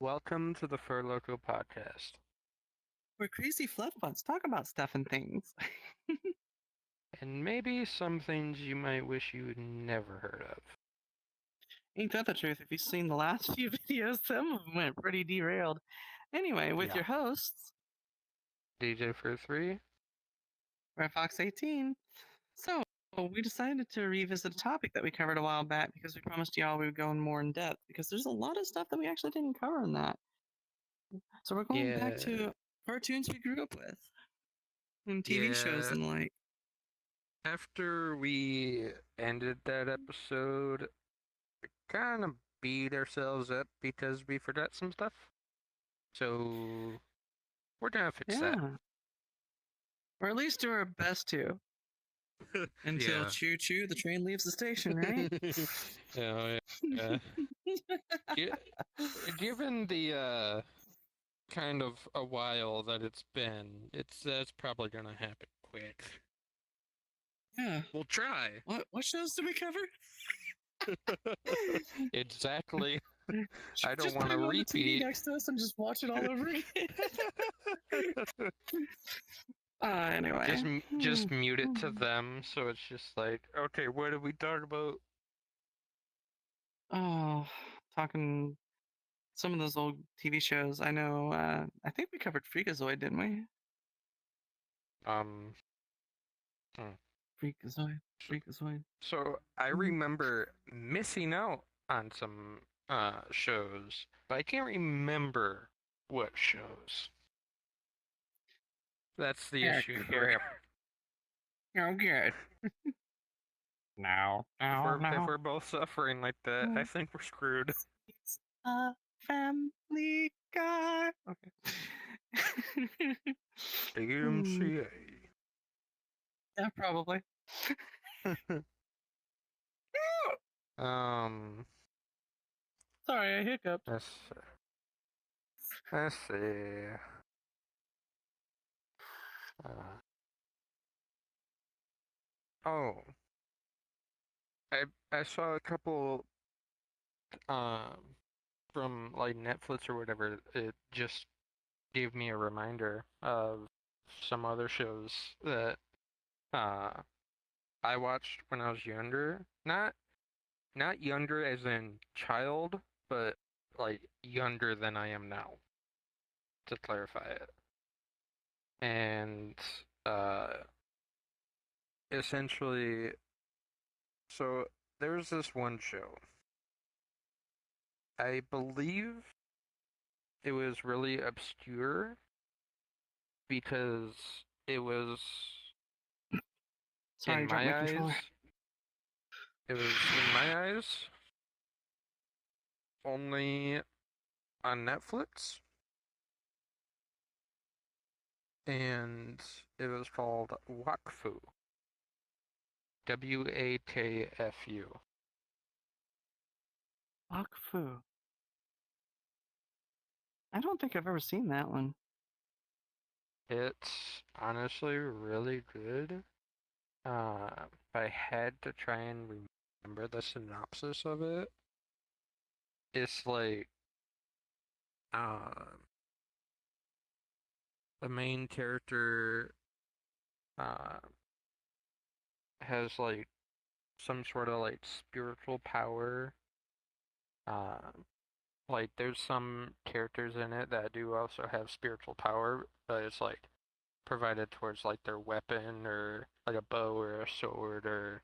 Welcome to the Furloko Podcast. Where crazy fluff butts talk about stuff and things. And maybe some things you might wish you had never heard of. Ain't that the truth? If you've seen the last few videos, some of them went pretty derailed. Anyway, with your hosts, DJ for 3. Red Fox 18. So, we decided to revisit a topic that we covered a while back because we promised y'all we would go in more in depth because there's a lot of stuff that we actually didn't cover in that. So we're going back to cartoons we grew up with and TV shows and like. After we ended that episode, we kind of beat ourselves up because we forgot some stuff. So we're gonna fix that. Or at least do our best to. Until choo choo, the train leaves the station, right? yeah. Given the kind of a while that it's been, that's probably gonna happen quick. Yeah. We'll try. What shows did we cover? Exactly. I don't want to repeat. TV next to us and just watch it all over again. Anyway. Just mute it to them, so it's just like, okay, what did we talk about? Oh, talking some of those old TV shows. I know. I think we covered Freakazoid, didn't we? Freakazoid. So I remember missing out on some shows, but I can't remember what shows. That's the issue here. Oh, good. Now. If we're both suffering like that, I think we're screwed. It's a family guy. Okay. DMCA. Yeah, probably. Sorry, I hiccuped. Let's see. I saw a couple from like Netflix or whatever. It just gave me a reminder of some other shows that I watched when I was younger. Not younger as in child, but like younger than I am now, to clarify it. And essentially, so there's this one show. I believe it was really obscure because it was in my eyes. It was in my eyes only on Netflix, and it was called Wakfu. WAKFU. Wakfu. I don't think I've ever seen that one. It's honestly really good. If I had to try and remember the synopsis of it, it's like the main character has like some sort of like spiritual power. Like there's some characters in it that do also have spiritual power, but it's like provided towards like their weapon or like a bow or a sword or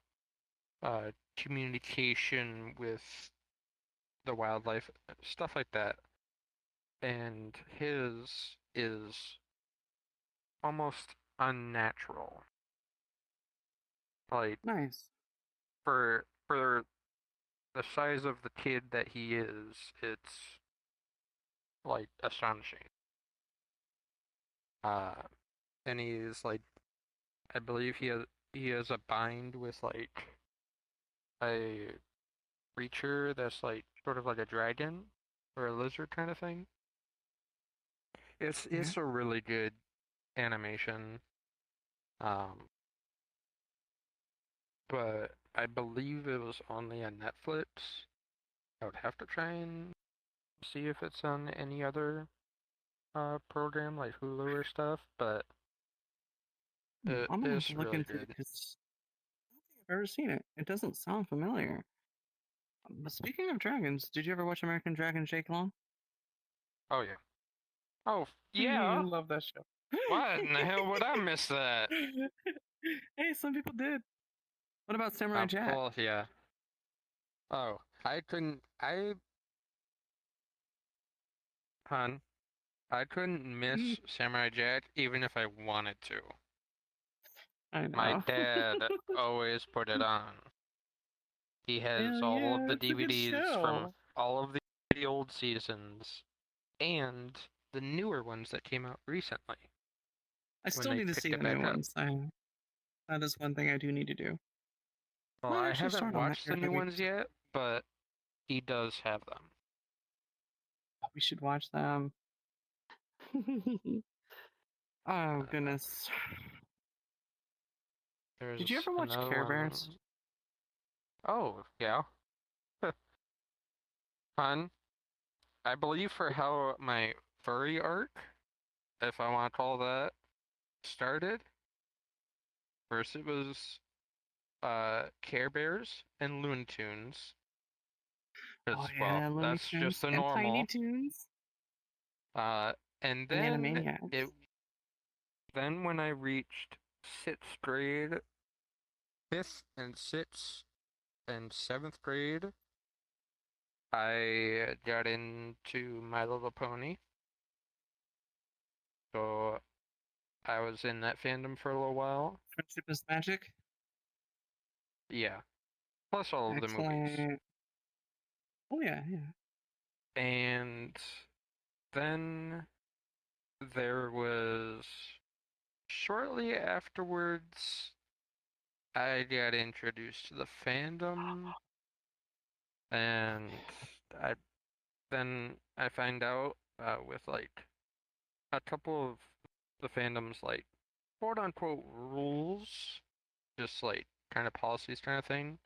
communication with the wildlife, stuff like that. And his is almost unnatural. Like nice. For the size of the kid that he is, it's like astonishing. And he's like, I believe he has a bind with like a creature that's like sort of like a dragon or a lizard kind of thing. It's a really good animation. But I believe it was only on Netflix. I would have to try and see if it's on any other program like Hulu or stuff, but it I'm gonna have is to look really into it good. because I don't think I've ever seen it. It doesn't sound familiar. But speaking of dragons, did you ever watch American Dragon Jake Long? Oh yeah. Oh I yeah. love that show. Why in the hell would I miss that? Hey, some people did. What about Samurai Jack? Well, yeah. Oh, I couldn't. Hun, I couldn't miss Samurai Jack even if I wanted to. I My know. dad always put it on. He has Hell all of yeah, the it's a good DVDs from show. all of the old seasons and the newer ones that came out recently I when still they need to picked see it the new back up. ones. That is one thing I do need to do. Well, Might I actually haven't start on that watched here the by new the ones yet, but he does have them. we should watch them. Oh Uh, goodness. Did you there's ever watch another Care Bears? one. Oh, yeah. Fun. I believe for how my furry arc, if I want to call that, started, first it was Care Bears and Looney Tunes. Oh Because, well, yeah, Looney that's just Tunes the and Tiny normal. Toons Uh, and and then it Animaniacs. then when I reached sixth grade, fifth and sixth and seventh grade, I got into My Little Pony. So I was in that fandom for a little while. Friendship is Magic. Yeah, plus all of the movies. Excellent. Oh yeah, yeah. And then there was shortly afterwards, I got introduced to the fandom, and I then I find out with like a couple of the fandoms like quote unquote rules, just like kind of policies kind of thing,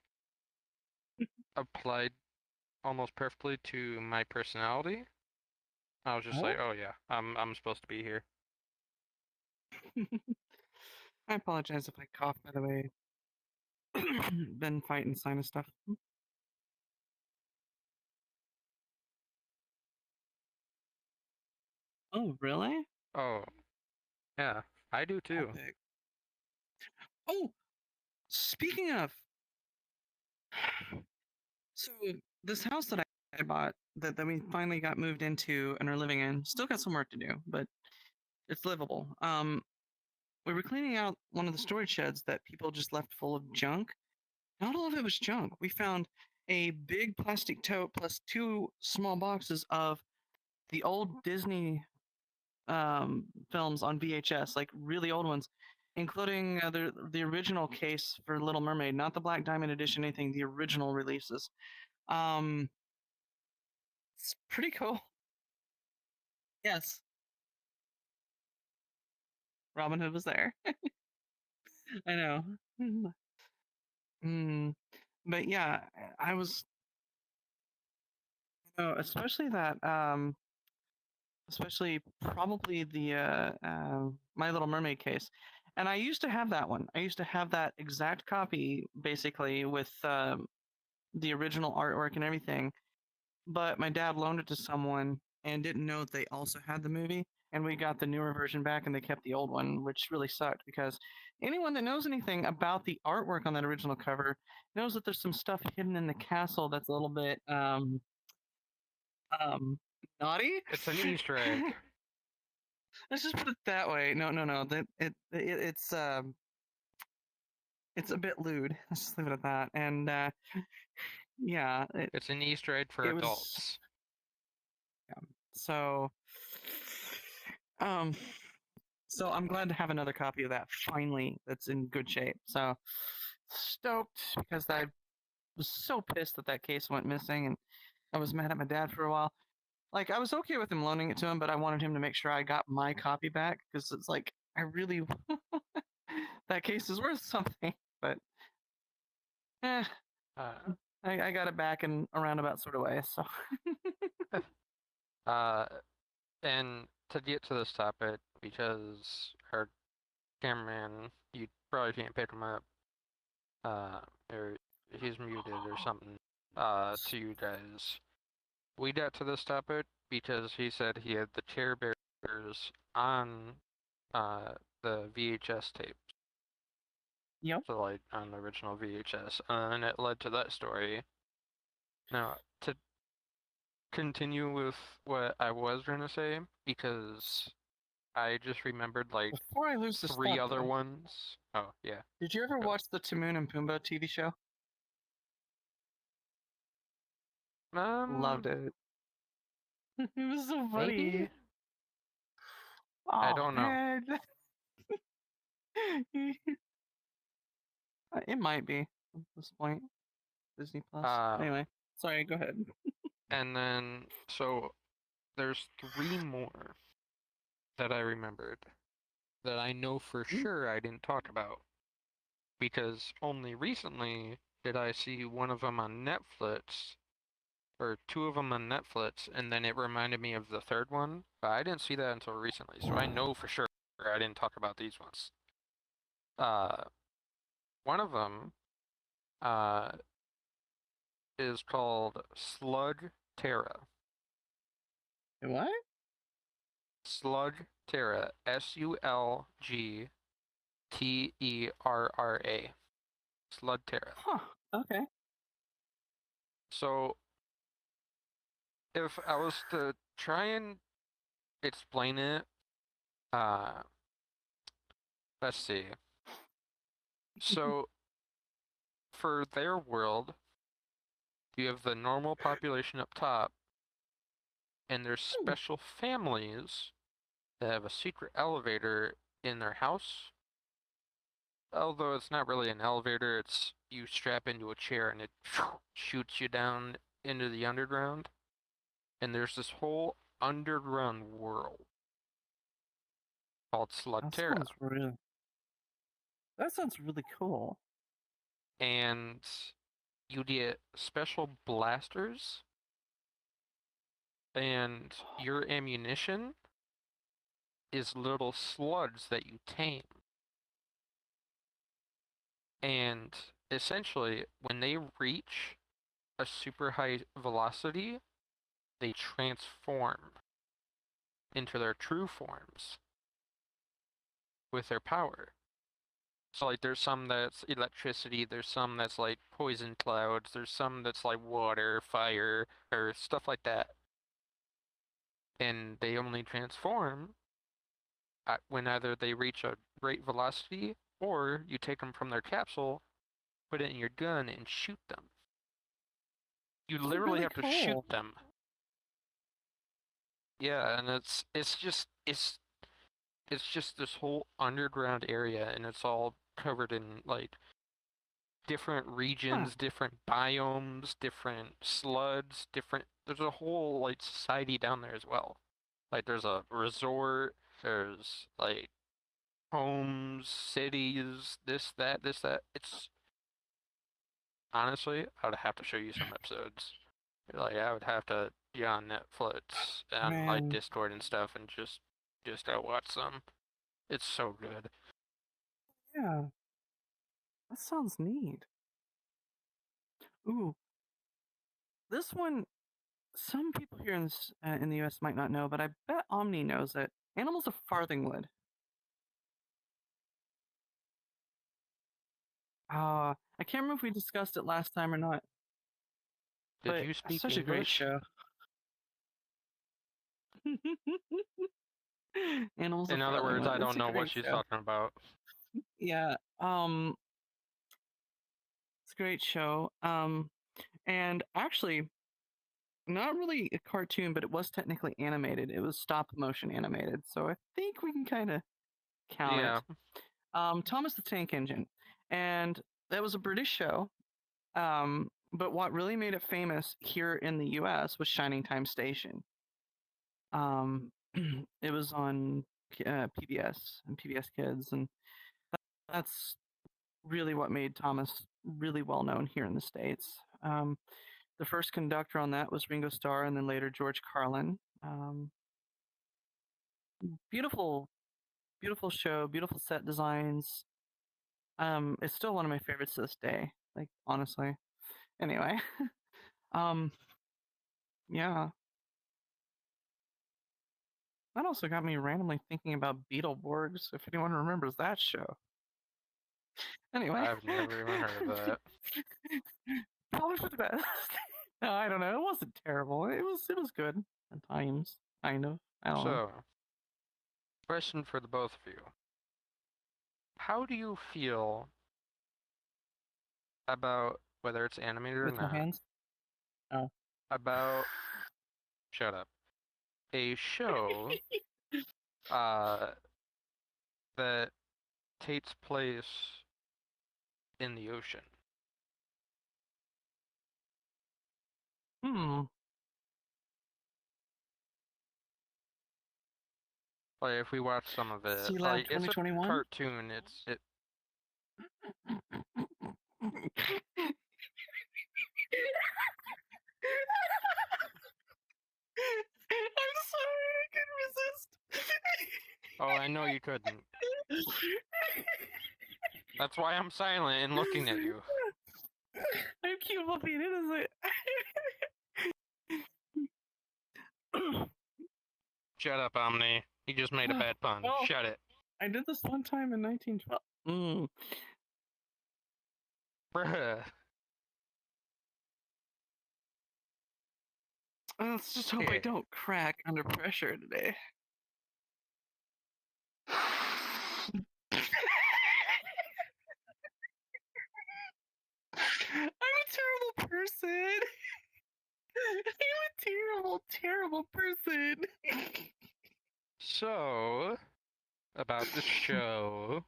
applied almost perfectly to my personality. I was just Oh. like, oh yeah, I'm supposed to be here. I apologize if I cough, by the way. Been fighting sinus stuff. Oh, really? Oh yeah, I do too. Epic. Oh, speaking of, so this house that I bought that we finally got moved into and are living in, still got some work to do, but it's livable. We were cleaning out one of the storage sheds that people just left full of junk. Not all of it was junk. We found a big plastic tote plus two small boxes of the old Disney films on VHS, like really old ones, including the original case for Little Mermaid, not the Black Diamond edition, anything, the original releases. Um, it's pretty cool. Yes, Robin Hood was there. I know. Mm, but yeah, I was, especially that, especially probably the My Little Mermaid case. And I used to have that one. I used to have that exact copy, basically, with the original artwork and everything. But my dad loaned it to someone and didn't know that they also had the movie. And we got the newer version back and they kept the old one, which really sucked because anyone that knows anything about the artwork on that original cover knows that there's some stuff hidden in the castle that's a little bit um naughty. It's an Easter egg. Let's just put it that way. No, no, no. That it's a bit lewd. Let's just leave it at that. And yeah, It's an Easter egg for it was adults. yeah. So um so I'm glad to have another copy of that finally that's in good shape. So stoked because I was so pissed that that case went missing and I was mad at my dad for a while. Like I was okay with him loaning it to him, but I wanted him to make sure I got my copy back because it's like I really that case is worth something. But eh, Uh, I got it back in a roundabout sort of way. So Uh, and to get to this topic, because our cameraman, you probably can't pick him up, or he's muted or something, to you guys. We got to this topic because he said he had the chair bears on, uh, the VHS tape. Yep. So, like, on the original VHS, and it led to that story. Now, to continue with what I was gonna say, because I just remembered, like, Before I lose this three thought, other though, ones. Oh, yeah. did you ever Go. watch the Timon and Pumbaa TV show? Loved Um, it. It was so maybe? funny. I Oh don't know. man. It might be at this point. Disney Plus. Um, Anyway, sorry, go ahead. and then, so, there's three more that I remembered that I know for Mm. sure I didn't talk about, because only recently did I see one of them on Netflix, or two of them on Netflix, and then it reminded me of the third one, but I didn't see that until recently, so I know for sure I didn't talk about these ones. Uh, one of them, uh, is called Slug Terra. What? Slug Terra, SULGTERRA. Slug Terra. Huh. Okay. So, if I was to try and explain it, uh, let's see. So, for their world, you have the normal population up top, and there's Hmm. special families that have a secret elevator in their house. Although it's not really an elevator, it's you strap into a chair and it shoots you down into the underground. And there's this whole underground world called That Slugterra. sounds really. That sounds really cool. And you get special blasters, and your ammunition is little slugs that you tame. And essentially, when they reach a super high velocity, they transform into their true forms with their power. So like there's some that's electricity, there's some that's like poison clouds, there's some that's like water, fire, or stuff like that. And they only transform when either they reach a great velocity or you take them from their capsule, put it in your gun, and shoot them. You That's literally really have to shoot cool. them. Yeah, and it's just this whole underground area, and it's all covered in like different Huh. regions, different biomes, different sludge, different. There's a whole like society down there as well. Like there's a resort, there's like homes, cities, this, that. It's honestly, I would have to show you some episodes. Like I would have to be on Netflix and like Man. Discord and stuff, and just watch some. It's so good. Yeah. That sounds neat. Ooh. This one. Some people here in the U.S. might not know, but I bet Omni knows it. Animals of Farthingwood. I can't remember if we discussed it last time or not, Did but you speak such a great English? show. Animals of In other words, Farthingwood. I It's don't a know what great she's show. talking about. Yeah. It's a great show. And actually, not really a cartoon, but it was technically animated. It was stop motion animated, so I think we can kind of count Yeah, it. Thomas the Tank Engine, and that was a British show. But what really made it famous here in the U.S. was Shining Time Station. It was on PBS and PBS Kids, and that's really what made Thomas really well known here in the States. The first conductor on that was Ringo Starr, and then later George Carlin. Um, beautiful, beautiful show, beautiful set designs. It's still one of my favorites to this day. Like honestly. Anyway, um, yeah. That also got me randomly thinking about Beetleborgs. If anyone remembers that show. Anyway, I've never even heard of that. probably for the best. No, I don't know. It wasn't terrible. It was good at times, kind of. I don't know. So, question for the both of you. How do you feel about, whether it's animated or With no not, hands. Oh. about, shut up, a show that takes place in the ocean? Hmm. Like, if we watch some of it, Sea Lab like, it's a 2021. cartoon, it. I'm sorry, I couldn't resist. Oh, I know you couldn't. That's why I'm silent and looking at you. I keep on being innocent. Shut up, Omni. You just made a bad pun. Well, Shut it. I did this one time in 1912. Bruh. Let's just hope I Okay. don't crack under pressure today. I'm a terrible person. I'm a terrible, terrible person. So, about the show,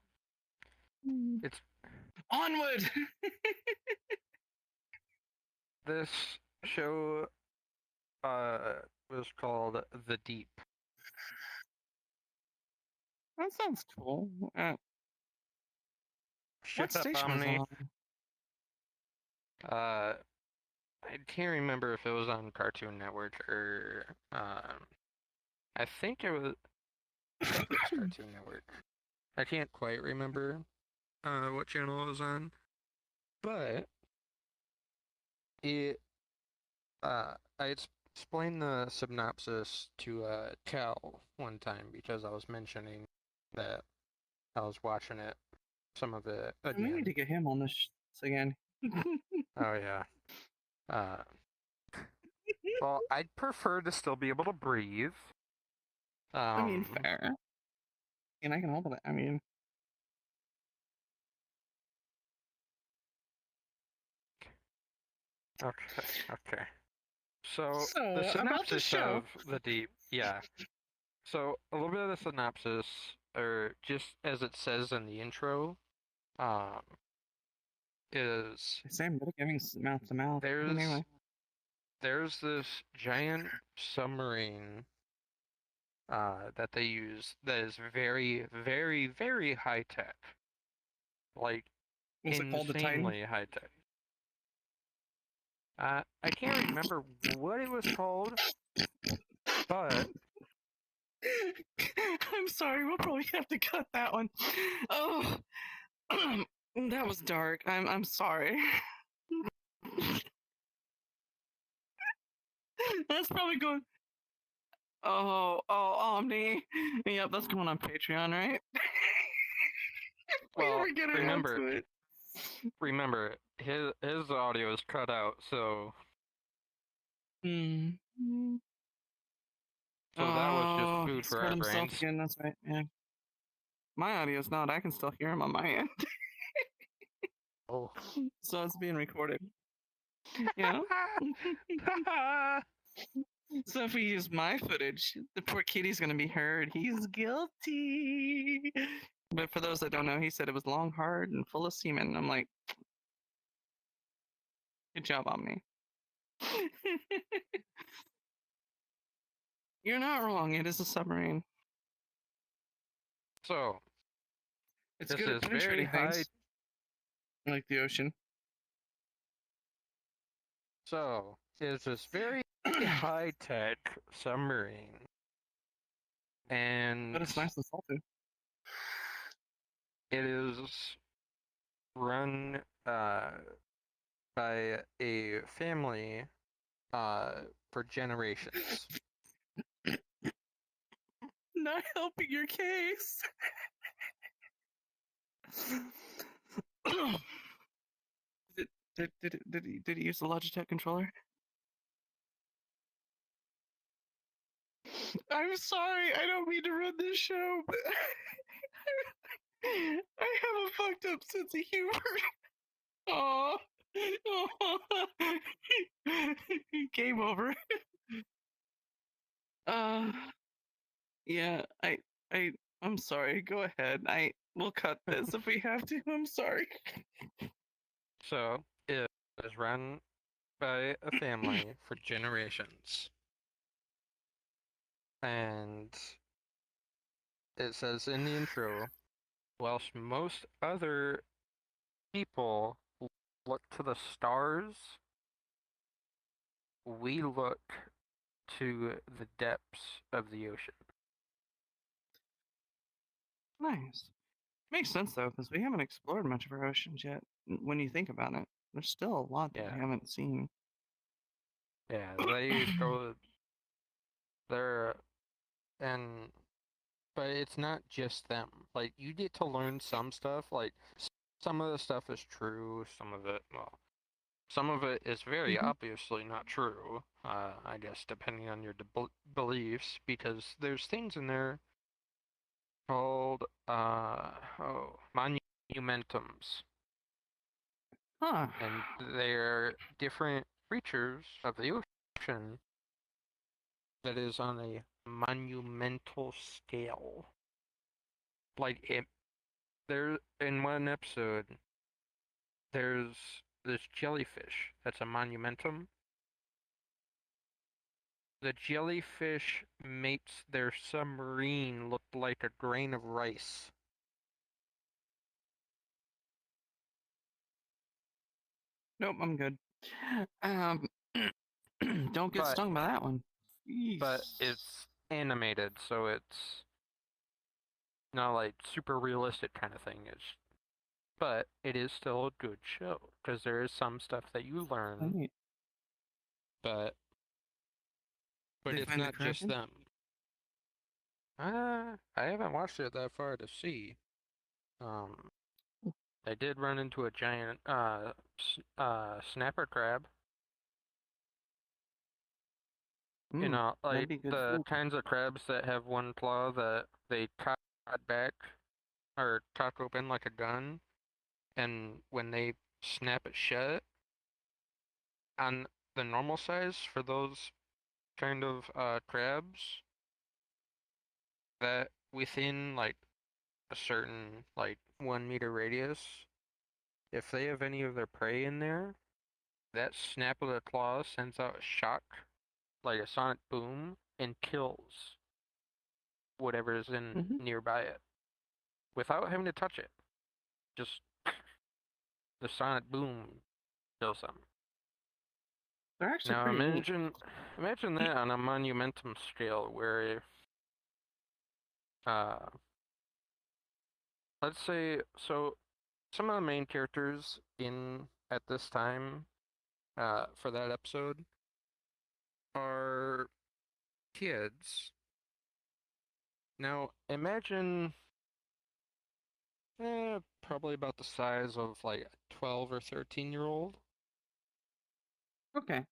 it's Onward. this show was called The Deep. That sounds cool. Shut What up, station was it Omni. on? I can't remember if it was on Cartoon Network or I think it was Cartoon Network. I can't quite remember what channel it was on, but it I explained the synopsis to Cal one time because I was mentioning that I was watching it, some of it We need again. to get him on this again. Oh yeah. Well, I'd prefer to still be able to breathe. I mean, fair. And I can hold it. I mean, Okay. So So, the about the synopsis show. of The Deep, yeah. So a little bit of the synopsis, or just as it says in the intro, is I say I'm good at giving mouth to mouth. Anyway. there's this giant submarine that they use that is very, very, very high tech. Like, Was it called the Titan? insanely high tech. I can't remember what it was called, but I'm sorry, we'll probably have to cut that one. Oh, that was dark. I'm sorry. That's probably going. Oh, Omni. Yep, that's going on Patreon, right? well, We never get around to it. remember his audio is cut out, so Mm. so that was just Oh, food he's for cut our himself brains. again. That's right. Yeah. My audio's not. I can still hear him on my end. Oh. So it's being recorded. Yeah. So if we use my footage, the poor kitty's gonna be heard. He's guilty. But for those that don't know, he said it was long, hard, and full of semen. I'm like, good job, Omni. You're not wrong. It is a submarine. So It's this good at is very penetrating high. things. Like the ocean. So is this very high-tech submarine, and But it's nice and salty. it is run by a family for generations. Not helping your case. Did he use the Logitech controller? I'm sorry, I don't mean to run this show, but I have a fucked up sense of humor. Aw. Game over. Uh, yeah, I'm sorry. Go ahead. We'll cut this if we have to. I'm sorry. So it is run by a family for generations. And it says in the intro, whilst most other people look to the stars, we look to the depths of the ocean. Nice. Makes sense though, because we haven't explored much of our oceans yet. When you think about it, there's still a lot that we Yeah. haven't seen. Yeah, they go there, and but it's not just them. Like, you get to learn some stuff. Like, some of the stuff is true, some of it, well, some of it is very Mhm. obviously not true, I guess, depending on your beliefs, because there's things in there called, monumentums, Huh. and they're different creatures of the ocean that is on a monumental scale. Like, there, in one episode, there's this jellyfish that's a monumentum. The jellyfish makes their submarine look like a grain of rice. Nope, I'm good. Um, don't get But stung by that one. but it's animated, so it's not like super realistic kind of thing. But it is still a good show because there is some stuff that you learn, Right. but They it's find the not just Kraken? them. I haven't watched it that far to see. Um, I did run into a giant snapper crab. You Mm, know, that'd like be good the food. kinds of crabs that have one claw that they cock back or cock open like a gun, and when they snap it shut, on the normal size for those kind of crabs, that within like a certain like 1 meter radius, if they have any of their prey in there, that snap of the claw sends out a shock like a sonic boom and kills whatever is in Hmm. nearby it without having to touch it. Just the sonic boom kills them. They're actually Now pretty neat. imagine that on a monumentum scale where uh let's say so some of the main characters in at this time for that episode are kids. Now imagine probably about the size of like a 12 or 13-year-old, Okay.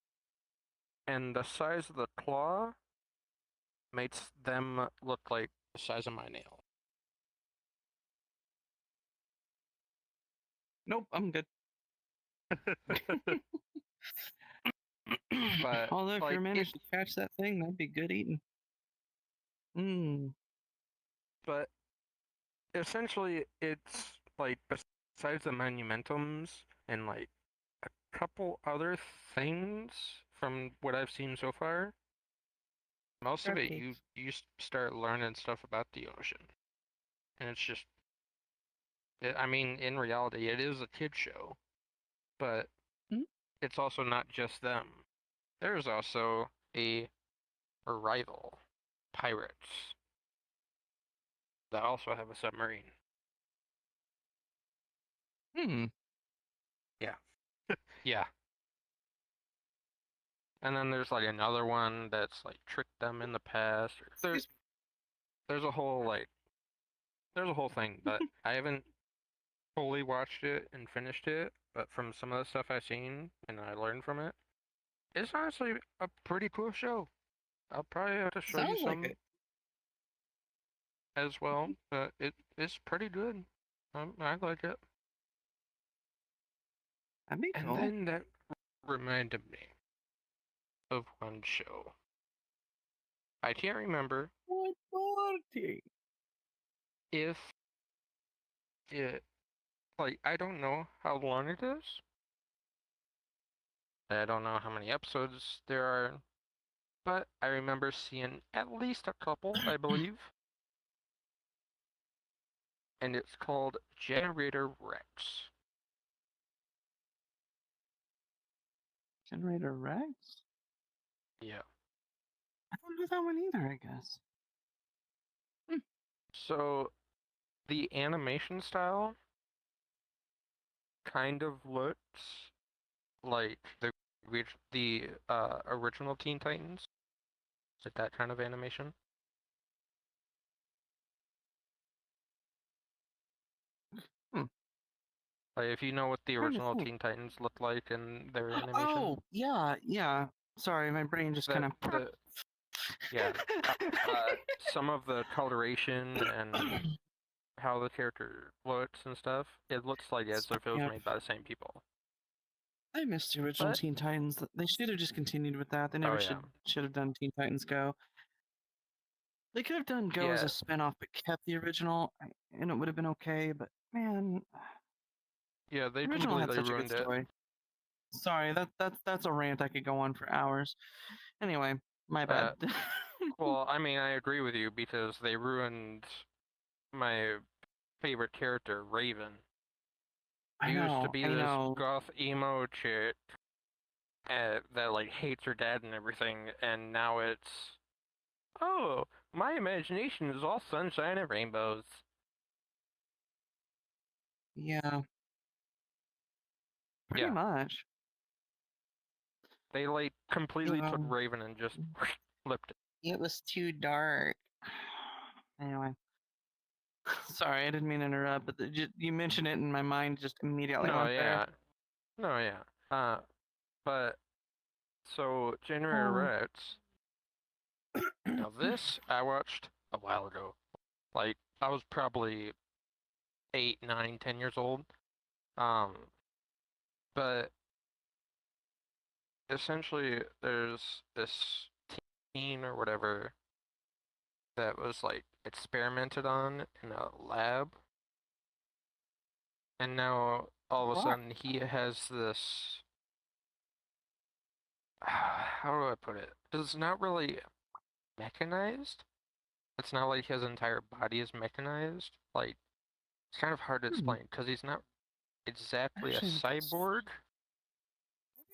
and the size of the claw makes them look like the size of my nail. Nope, I'm good. But Although if you like it managed to catch that thing, that'd be good eating. Mmm. but essentially it's like besides the monumentums and like a couple other things from what I've seen so far, most of Crab it cakes. you start learning stuff about the ocean. And it's just I mean, in reality it is a kid show, but Mm, it's also not just them. There's also a rival, pirates, that also have a submarine. Hmm. Yeah. Yeah. And then there's like another one that's like tricked them in the past. Excuse There's a whole like there's a whole thing, but I haven't fully watched it and finished it. But from some of the stuff I've seen and I learned from it, it's honestly a pretty cool show. I'll probably have to show you Sounds like some it. as well, but it's pretty good. I like it. That'd be And cool. then that reminded me of one show. I can't remember What party? if it, like, I don't know how long it is. I don't know how many episodes there are, but I remember seeing at least a couple, I believe. And it's called Generator Rex. Generator Rex? Yeah. I don't know that one either, I guess. So the animation style kind of looks like the original Teen Titans, like that kind of animation. Hmm. Like if you know what the Trying to original think. Teen Titans looked like in their animation, Oh, yeah, yeah. Sorry, my brain just that kind of. the yeah, some of the coloration and how the character looks and stuff, it looks like as if it was Yeah, made by the same people. I missed the original But Teen Titans. They should have just continued with that. They oh never yeah, should have done Teen Titans Go. They could have done Go as yeah, a spinoff, but kept the original, and it would have been okay. But man, yeah, they the original had completely such a good ruined it. story. Sorry, that's a rant I could go on for hours. Anyway, my bad. Uh, well, I mean, I agree with you because they ruined my favorite character, Raven. She used to be I this know. goth emo chick that like hates her dad and everything, and now it's oh, my imagination is all sunshine and rainbows. Yeah, pretty Yeah, much. they like completely took Um, Raven and just flipped it. it was too dark. Anyway, sorry, I didn't mean to interrupt, but you mentioned it, and my mind just immediately No, went there. yeah, no, yeah. But so January Oh. Rats. Now this I watched a while ago. Like I was probably 8, 9, 10 years old. Um, but essentially there's this teen or whatever that was like experimented on in a lab, and now all of a What? sudden he has this. How do I put it? It's not really mechanized. It's not like his entire body is mechanized. Like it's kind of hard to Hmm. explain because he's not exactly a Actually, cyborg,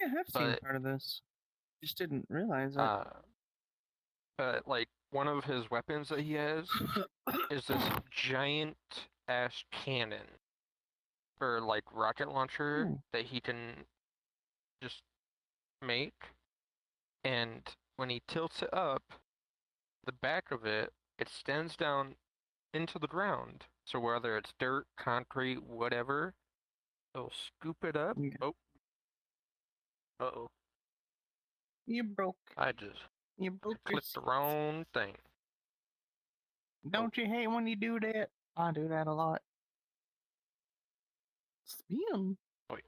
maybe I have seen but part of this. Just didn't realize it. uh, like one of his weapons that he has is this giant ass cannon or like rocket launcher Hmm. that he can just make, and when he tilts it up, the back of it extends down into the ground. So whether it's dirt, concrete, whatever, it'll scoop it up. Okay. Oh, uh-oh. You broke. I just You broke your clicked the seat. wrong thing. Don't you hate when you do that? I do that a lot. Spin. Wait,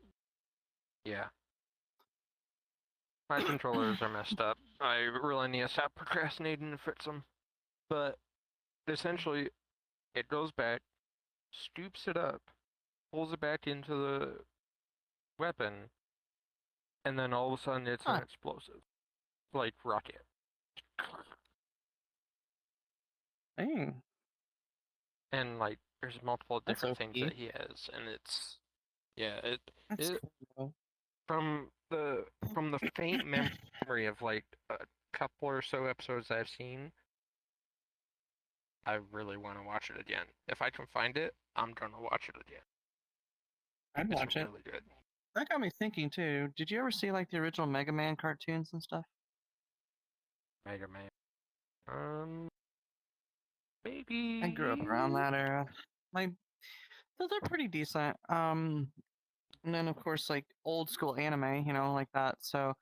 yeah. My controllers are messed up. I really need to stop procrastinating to fix them. But essentially, it goes back, scoops it up, pulls it back into the weapon, and then all of a sudden it's an Huh. explosive. Like rocket. Dang. And like there's multiple That's different things OP. that he has, and it's yeah, That's it cool. from the from the faint memory of like a couple or so episodes I've seen, I really want to watch it again. If I can find it, I'm gonna watch it again. I'd It's watch it. really good. That got me thinking too. Did you ever see like the original Mega Man cartoons and stuff? Mega Man. I grew up Maybe. around that era. My they're pretty decent. And then of course like old school anime, like that. So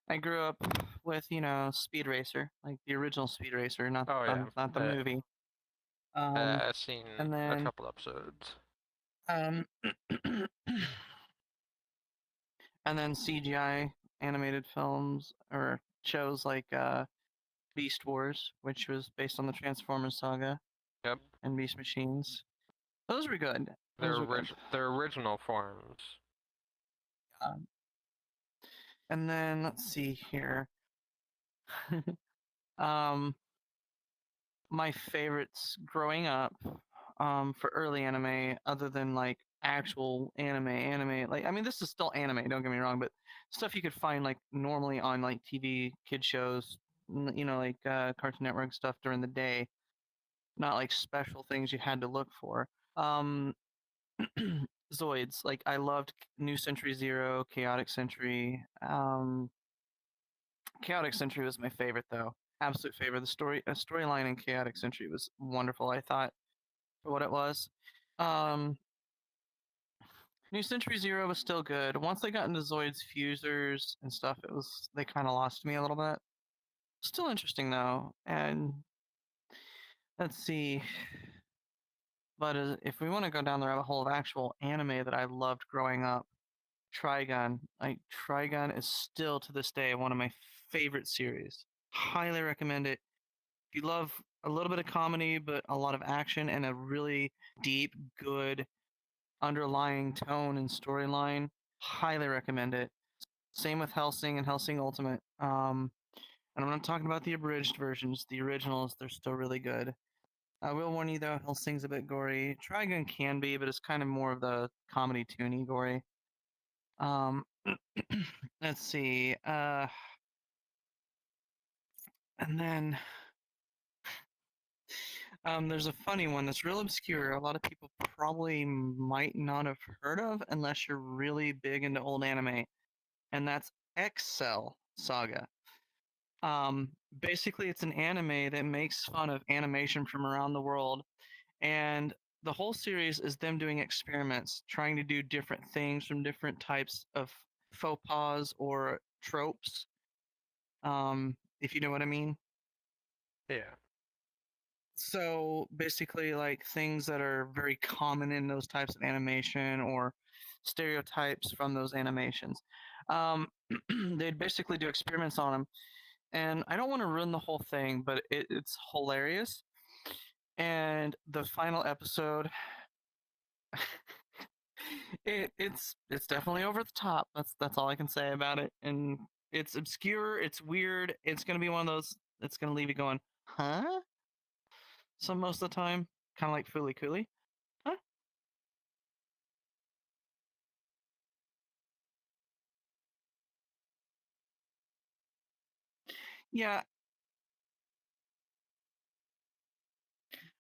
I grew up with, Speed Racer, like the original Speed Racer, not Oh yeah. not the movie. I've seen And a then couple episodes. um and then CGI animated films or shows like Beast Wars, which was based on the Transformers saga, Yep. and Beast Machines. Those were good. Those were good. Their original forms. Um, and then let's see here. um, my favorites growing up, for early anime, other than like actual anime, like I mean, this is still anime. Don't get me wrong, but stuff you could find like normally on like TV, kid shows, like Cartoon Network stuff during the day, not like special things you had to look for. Um, Zoids. Like I loved New Century Zero, Chaotic Century. Chaotic Century was my favorite though. Absolute favorite. The storyline in Chaotic Century was wonderful, I thought, for what it was. Um, New Century Zero was still good. Once they got into Zoids fusers and stuff, they kind of lost me a little bit. Still interesting though. And let's see. But if we want to go down the rabbit hole of actual anime that I loved growing up, Trigun. Trigun is still to this day one of my favorite series. Highly recommend it. If you love a little bit of comedy, but a lot of action and a really deep, good underlying tone and storyline, highly recommend it. Same with Hellsing and Hellsing Ultimate. And I'm not talking about the abridged versions. The originals, they're still really good. I will warn you though, Hellsing's a bit gory. Trigun can be, but it's kind of more of the comedy toony gory. Um, let's see. And then there's a funny one that's real obscure. A lot of people probably might not have heard of unless you're really big into old anime, and that's Excel Saga. Um, Basically, it's an anime that makes fun of animation from around the world, and the whole series is them doing experiments, trying to do different things from different types of faux pas or tropes. If you know what I mean. Yeah. So basically, like things that are very common in those types of animation or stereotypes from those animations. They'd basically do experiments on them, and I don't want to ruin the whole thing, but it's hilarious. And the final episode, it's definitely over the top. That's all I can say about it. And it's obscure. It's weird. It's gonna be one of those. It's gonna leave you going, huh? So most of the time, kind of like Fooly Cooly. Huh? Yeah,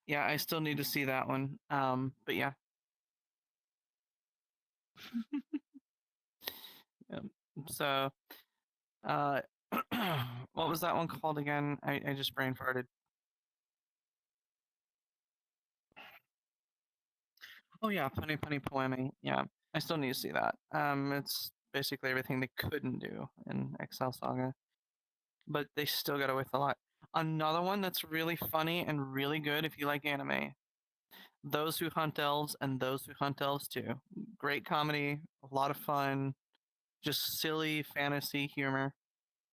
yeah, I still need to see that one. But yeah. Um, so, uh, what was that one called again? I just brain farted. Oh yeah, Punny Punny Poemi. Yeah, I still need to see that. It's basically everything they couldn't do in Excel Saga, but they still got away with a lot. Another one that's really funny and really good if you like anime. Those Who Hunt Elves and Those Who Hunt Elves Too. Great comedy, a lot of fun, just silly fantasy humor.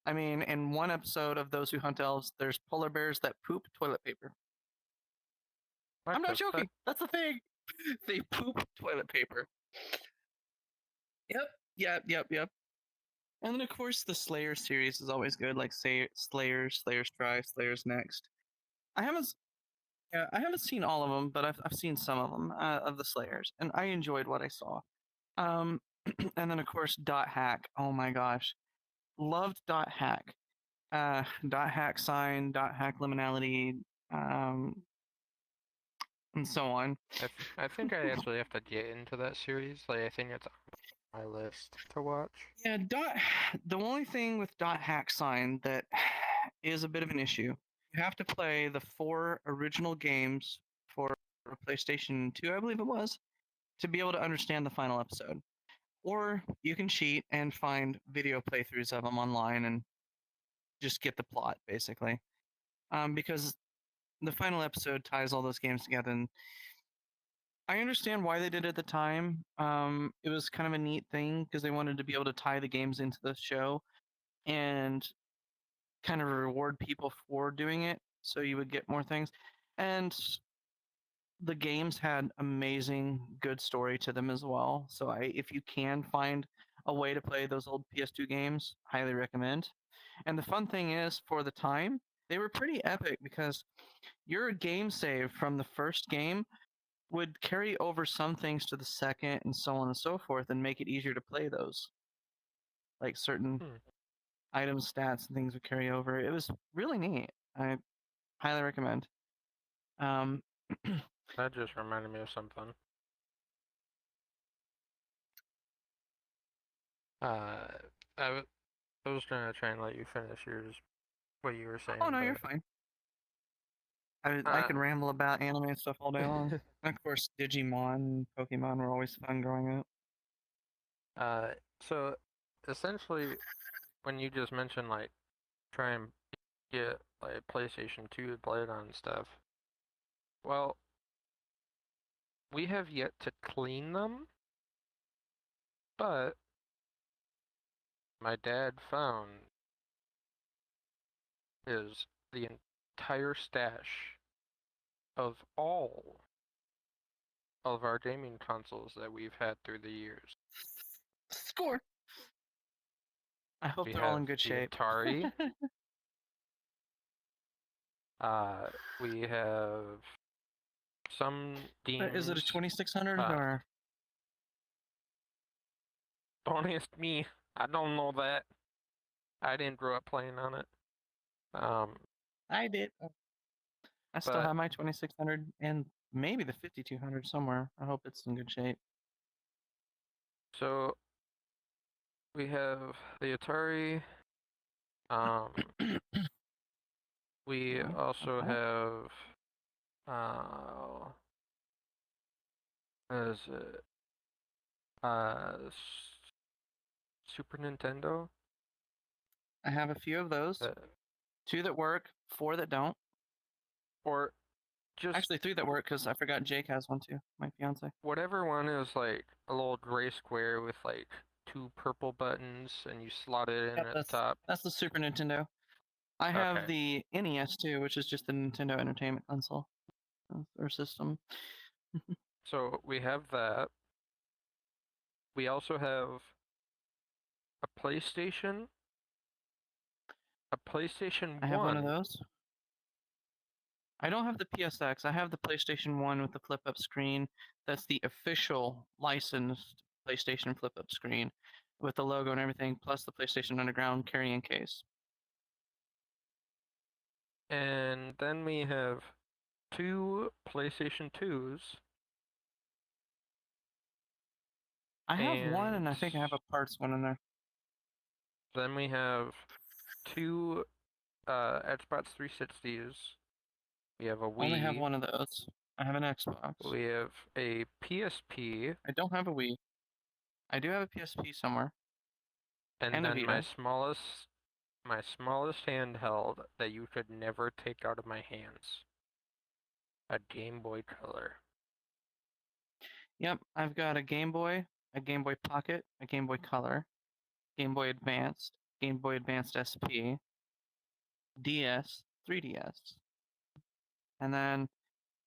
I mean, in one episode of Those Who Hunt Elves, there's polar bears that poop toilet paper. What I'm not the fuck? joking. That's the thing. They poop toilet paper. Yep. Yep. And then of course the Slayer series is always good, like say Slayers Try, Slayers Next. I haven't, yeah, I haven't seen all of them, but I've seen some of them of the Slayers, and I enjoyed what I saw. And then of course Dot Hack. Oh my gosh, loved Dot Hack. Dot Hack Sign, Dot Hack Liminality, um, and so on. I think I actually have to get into that series. Like I think it's on my list to watch. Yeah, the only thing with Dot Hack Sign that is a bit of an issue. You have to play the 4 original games for PlayStation 2, I believe it was, to be able to understand the final episode. Or you can cheat and find video playthroughs of them online and just get the plot, basically. Because the final episode ties all those games together. And I understand why they did it at the time. It was kind of a neat thing because they wanted to be able to tie the games into the show and kind of reward people for doing it so you would get more things. And the games had amazing good story to them as well. So if you can find a way to play those old PS2 games, highly recommend. And the fun thing is, for the time, they were pretty epic because your game save from the first game would carry over some things to the second and so on and so forth and make it easier to play those. Like certain item stats and things would carry over. It was really neat. I highly recommend. That just reminded me of something. I, I was gonna try and let you finish yours, what you were saying. Oh no, you're fine. I could ramble about anime and stuff all day long. And of course, Digimon and Pokemon were always fun growing up. So essentially, when you just mentioned like try and get like PlayStation 2 to play it on and stuff, well, we have yet to clean them, but my dad found is the entire stash of all of our gaming consoles that we've had through the years. Score. I hope We they're all in have good the shape. Atari. We have some games. Is it a 2600 or? Don't ask me. I don't know that. I didn't grow up playing on it. I did. I still have my 2600 and maybe the 5200 somewhere. I hope it's in good shape. So we have the Atari. We also have what is it? Super Nintendo. I have a few of those. 2 that work, 4 that don't. Or just actually 3 that work because I forgot Jake has one too. My fiance. Whatever one is like a little gray square with like 2 purple buttons, and you slot it in at the top. That's the Super Nintendo. I have the NES too, which is just the Nintendo Entertainment Console or system. So we have that. We also have a PlayStation. A PlayStation 1. I have one of those. I don't have the PSX. I have the PlayStation 1 with the flip-up screen. That's the official licensed PlayStation flip-up screen with the logo and everything, plus the PlayStation Underground carrying case. And then we have 2 PlayStation 2s. I have one, and I think I have a parts one in there. Then we have 2 Xbox 360s. We have a Wii. I only have one of those. I have an Xbox. We have a PSP. I don't have a Wii. I do have a PSP somewhere. And then my smallest handheld that you could never take out of my hands. A Game Boy Color. Yep, I've got a Game Boy, a Game Boy Pocket, a Game Boy Color, Game Boy Advanced, Game Boy Advanced SP, DS, 3DS. And then,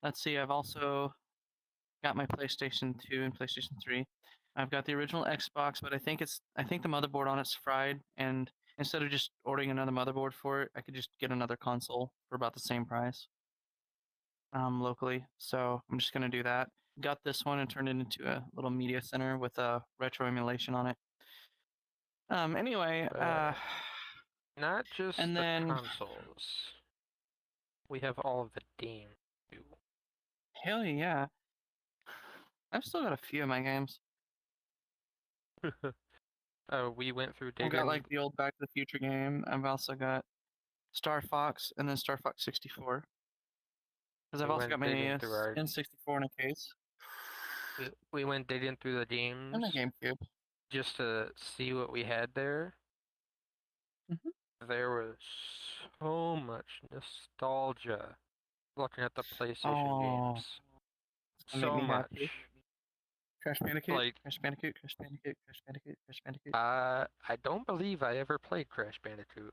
let's see, I've also got my PlayStation 2 and PlayStation 3. I've got the original Xbox, but I think the motherboard on it's fried, and instead of just ordering another motherboard for it, I could just get another console for about the same price locally. So I'm just going to do that. got this one and turned it into a little media center with a retro emulation on it. Anyway, Not just and the then consoles. We have all of the games too. hell yeah, I've still got a few of my games. We went through I've Data got like the old Back to the Future game. I've also got Star Fox and then Star Fox 64. Because I've we also went got my digging through our N64 in a case. we went digging through the And games the GameCube. just to see what we had there. Mhm. There was so much nostalgia looking at the PlayStation Oh, games. it's gonna make So me much. happy. Crash Bandicoot, Like, Crash Bandicoot, Crash Bandicoot, Crash Bandicoot, Crash Bandicoot. I don't believe I ever played Crash Bandicoot.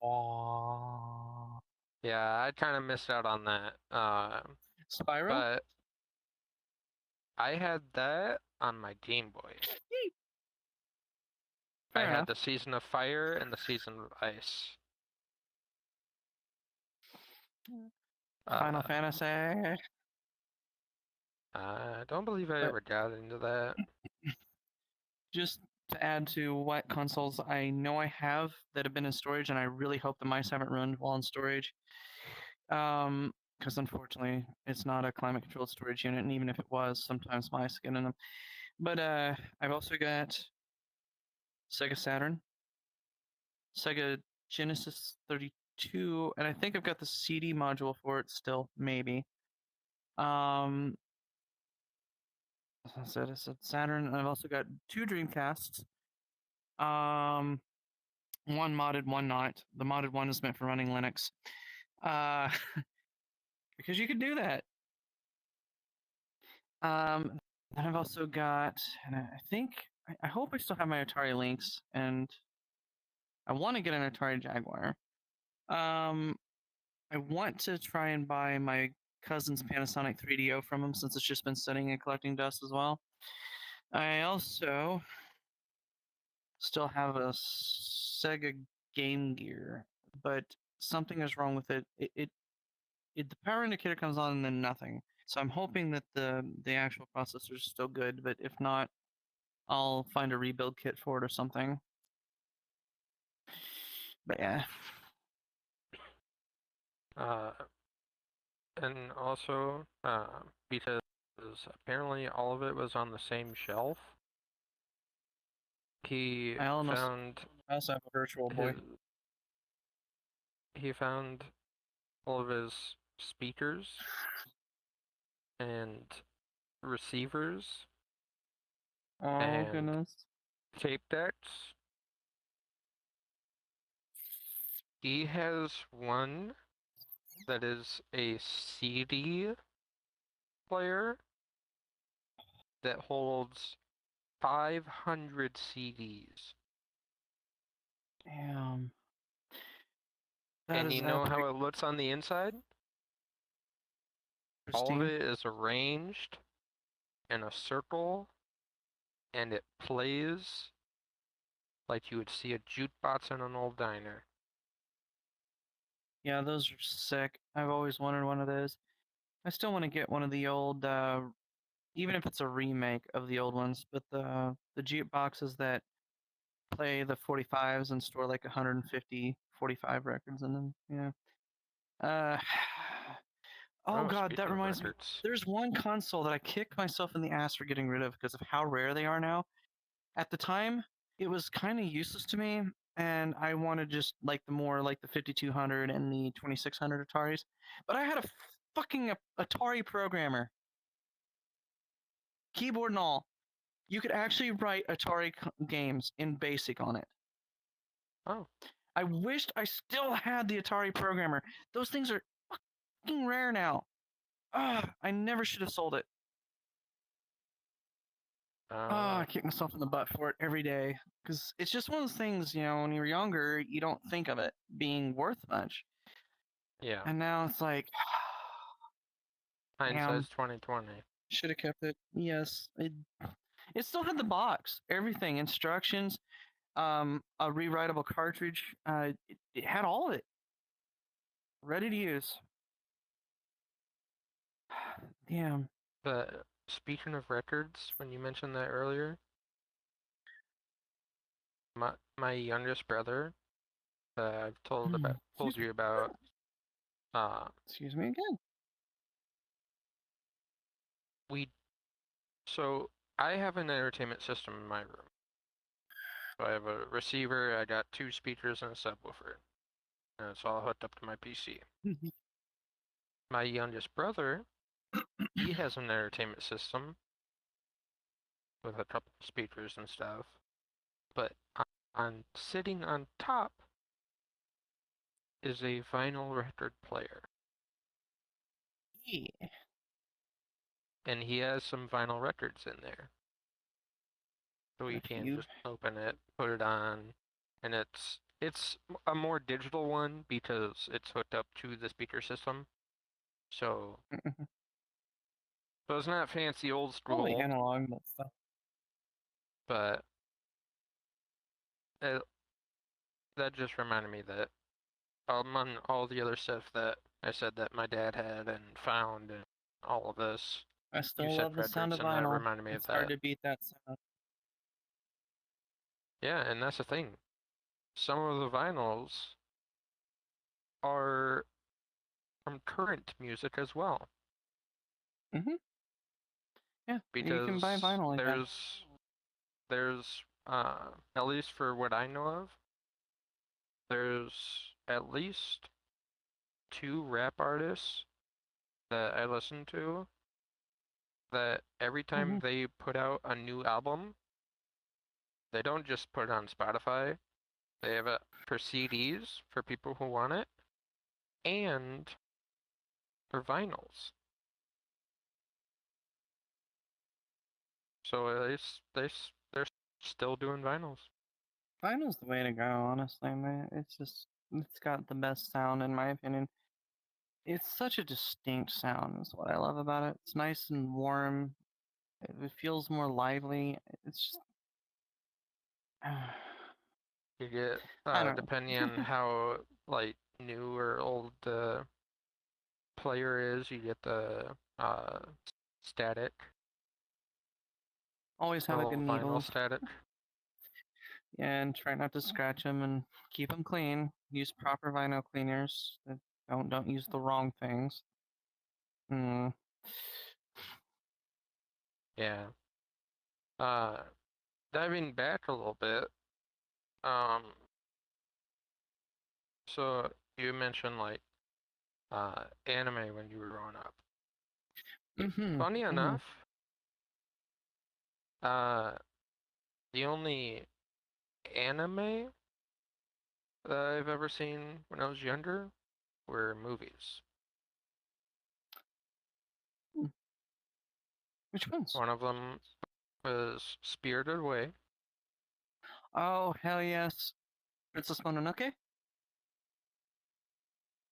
Oh. Yeah, I kind of missed out on that. Spyro? But I had that on my Game Boy. I Fair had enough. the Season of Fire and the Season of Ice. Final Uh, Fantasy. I don't believe I But ever got into that. just to add to what consoles I know I have that have been in storage, and I really hope the mice haven't ruined while in storage. Because unfortunately, it's not a climate controlled storage unit, and even if it was, sometimes mice get in them. But I've also got Sega Saturn, Sega Genesis 32, and I think I've got the CD module for it still, maybe. Um, I said Saturn, and I've also got two Dreamcasts. Um, one modded, one not. The modded one is meant for running Linux. Uh, because you could do that. Then I've also got, and I think, I hope I still have my Atari Lynx, and I want to get an Atari Jaguar. I want to try and buy my cousin's Panasonic 3DO from him since it's just been sitting and collecting dust as well. I also still have a Sega Game Gear, but something is wrong with it. The power indicator comes on and then nothing. So I'm hoping that the actual processor is still good, but if not, I'll find a rebuild kit for it or something. But yeah. And also, because apparently all of it was on the same shelf, he I almost found I also have a Virtual his, Boy. he found all of his speakers and receivers Oh and goodness. tape decks. He has one that is a CD player that holds 500 CDs. Damn. That And is you know epic. how it looks on the inside? All of Christine. it is arranged in a circle and it plays like you would see a jukebox in an old diner. Yeah, those are sick. I've always wanted one of those. I still want to get one of the old, even if it's a remake of the old ones, but the jukeboxes that play the 45s and store like 150 45 records in them. Yeah. Uh, oh Oh, god, that speaking of reminds me. records. There's one console that I kicked myself in the ass for getting rid of because of how rare they are now. At the time, it was kind of useless to me, and I wanted just like the more like the 5200 and the 2600 Ataris. But I had a fucking Atari programmer, keyboard and all. You could actually write Atari games in BASIC on it. Oh. I wished I still had the Atari programmer. Those things are fucking rare now. I never should have sold it. I kick myself in the butt for it every day because it's just one of those things, when you're younger, you don't think of it being worth much. Yeah. And now it's like, Hindsight's 2020. Should have kept it. Yes, it still had the box, everything, instructions, a rewritable cartridge. It had all of it, ready to use. Damn. But speaking of records, when you mentioned that earlier, my youngest brother that I've told Excuse me. you about, uh, Excuse me again. we so I have an entertainment system in my room. So I have a receiver, I got two speakers and a subwoofer, and it's all hooked up to my PC. My youngest brother, he has an entertainment system with a couple of speakers and stuff, but on sitting on top is a vinyl record player, Yeah. and he has some vinyl records in there. So you A can few. just open it, put it on, and it's a more digital one because it's hooked up to the speaker system. So it's not fancy old Probably school, analog, but stuff. but it, that just reminded me that among all the other stuff that I said that my dad had and found and all of this, I you still said love the sound records, of and that vinyl. reminded me of It's hard that. to beat that sound. Yeah, and that's the thing. Some of the vinyls are from current music as well, Mm-hmm. Yeah, you can buy because vinyl again. there's at least for what I know of, there's at least two rap artists that I listen to that every time Mm-hmm. they put out a new album, they don't just put it on Spotify. They have it for CDs for people who want it, and for vinyls. So they're still doing vinyls. Vinyl's the way to go, honestly, man. It's got the best sound in my opinion. It's such a distinct sound, is what I love about it. It's nice and warm. It feels more lively. It's just You get I don't depending know. on how like new or old the player is, you get the static, Always the have a good little vinyl needle. static. And try not to scratch them and keep them clean. Use proper vinyl cleaners. Don't use the wrong things. Hmm. Yeah. Uh, Diving back a little bit, um, so you mentioned like anime when you were growing up. Mm-hmm. Funny Mm-hmm. enough, uh, the only anime that I've ever seen when I was younger were movies. Which ones? One of them was Spirited Away. Oh hell yes, Princess Mononoke.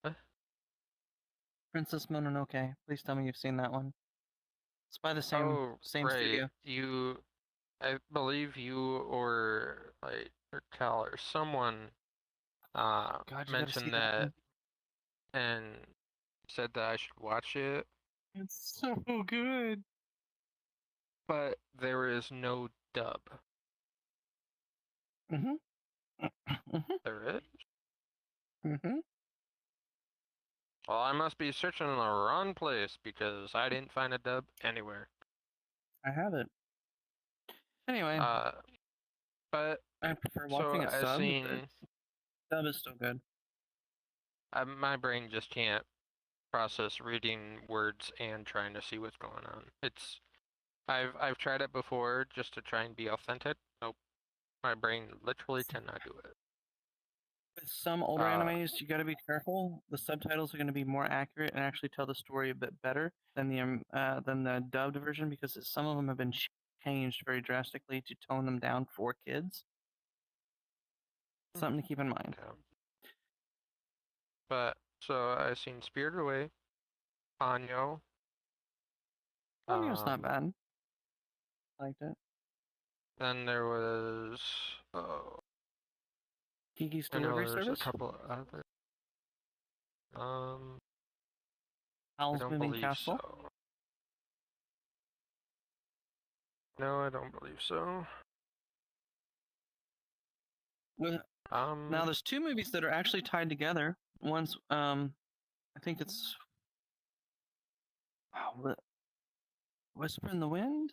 Uh, Princess Mononoke. Please tell me you've seen that one. It's by the Oh, same right. studio. I believe you or like or Cal or someone God, you gotta see mentioned that that one. and said that I should watch it, It's so good. but there is no dub. Mm-hmm. Mm-hmm. There is? Mm-hmm. Well, I must be searching in the wrong place because I didn't find a dub anywhere. I have it. Anyway, Uh, but I prefer so watching it I subbed, but seen dub is still good. my brain just can't process reading words and trying to see what's going on. I've tried it before just to try and be authentic. Nope, my brain literally cannot do it. With some older Uh, animes, you got to be careful. The subtitles are going to be more accurate and actually tell the story a bit better than the dubbed version because some of them have been changed very drastically to tone them down for kids. Something to keep in mind. yeah. But so I seen Spirited Away, Anyo. Ponyo's not Um, bad. Liked it. then there was oh, Kiki's I know Delivery there's a Service. couple other. I Howl's don't Moving believe Castle. so. No, I don't believe so. Well, now there's two movies that are actually tied together. One's I think it's Whisper in the Wind.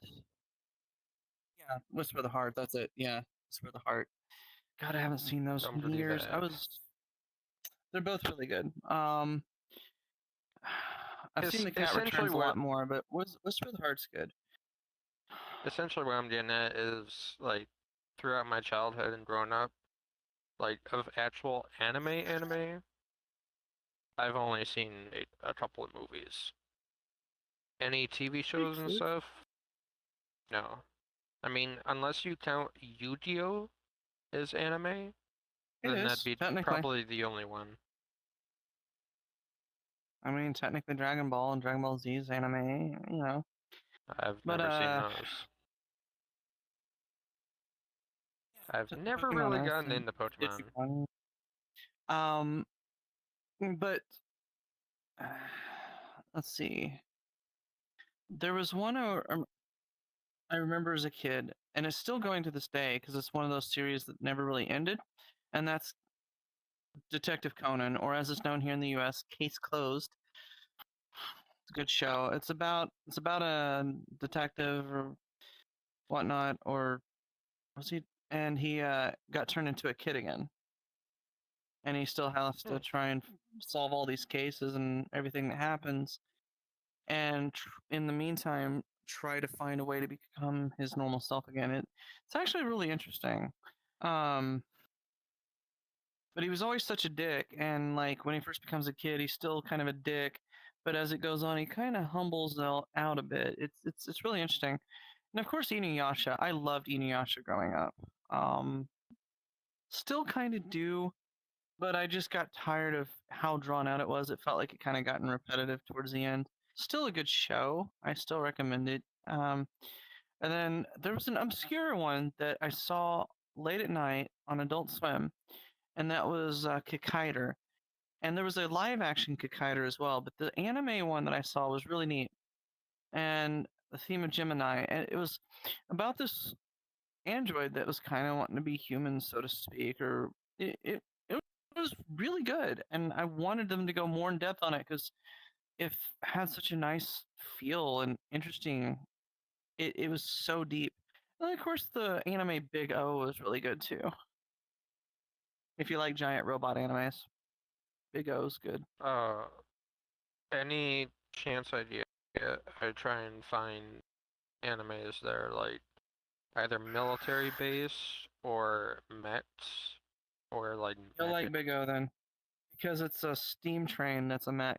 Yeah, Whisper of the Heart. That's it. Yeah, Whisper of the Heart. God, I haven't seen those don't in believe years. that. They're both really good. I've seen The Cat Essentially Returns a what lot more, but Whisper of the Heart's good. essentially what I'm getting at is like throughout my childhood and growing up, like of actual anime, I've only seen a couple of movies. Any TV shows and stuff? No. I mean, unless you count Yu-Gi-Oh as anime, It then that'd is be technically. probably the only one. I mean, technically, Dragon Ball and Dragon Ball Z is anime. You know, I've but never seen those. I've to never be really honest, gotten into it'd be Pokemon. fun. Um, but let's see. There was one I remember as a kid, and it's still going to this day because it's one of those series that never really ended, and that's Detective Conan, or as it's known here in the U.S., Case Closed. It's a good show. It's about a detective or whatnot, or was he? And he got turned into a kid again, and he still has to Hmm. try and solve all these cases and everything that happens, and in the meantime, try to find a way to become his normal self again. It's actually really interesting. Um, but he was always such a dick, and like when he first becomes a kid, he's still kind of a dick. But as it goes on, he kind of humbles out a bit. It's really interesting. And of course, Inuyasha. I loved Inuyasha growing up. Um, Still kind of do, but I just got tired of how drawn out it was. It felt like it kind of gotten repetitive towards the end. Still a good show. I still recommend it. And then there was an obscure one that I saw late at night on Adult Swim, and that was Kikaider. And there was a live action Kikaider as well, but the anime one that I saw was really neat. And the theme of Gemini, and it was about this android that was kind of wanting to be human, so to speak, or it was really good, and I wanted them to go more in depth on it because it had such a nice feel and interesting. It was so deep. And of course, the anime Big O was really good too. If you like giant robot animes, Big O's good. Uh, any chance I get, I try and find animes that are like either military base or mechs or like You'll mecha. like Big O then, because it's a steam train that's a mech.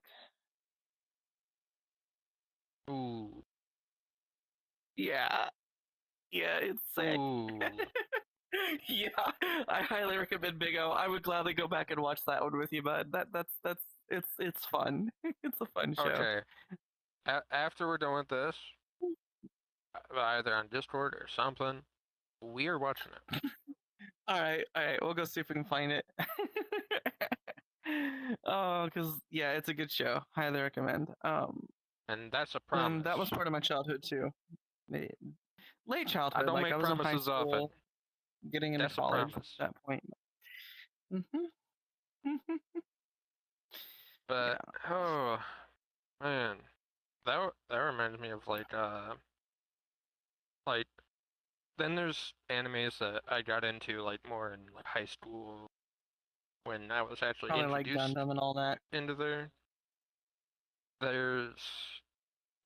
Ooh, Yeah, yeah, it's sick. ooh. Yeah, I highly recommend Big O. I would gladly go back and watch that one with you, bud. That's it's fun. It's a fun show. Okay. After we're done with this, either on Discord or something, we are watching it, All right, we'll go see if we can find it. Oh, because yeah, it's a good show. Highly recommend. and that's a And promise. that was part of my childhood too. Late I childhood, don't like I make was in high promises often. school, getting into That's a college at promise. that point. Hmm. But Yeah. oh man, that reminds me of like then there's animes that I got into like more in like high school when I was actually Probably like introduced Gundam and all that. into there. There's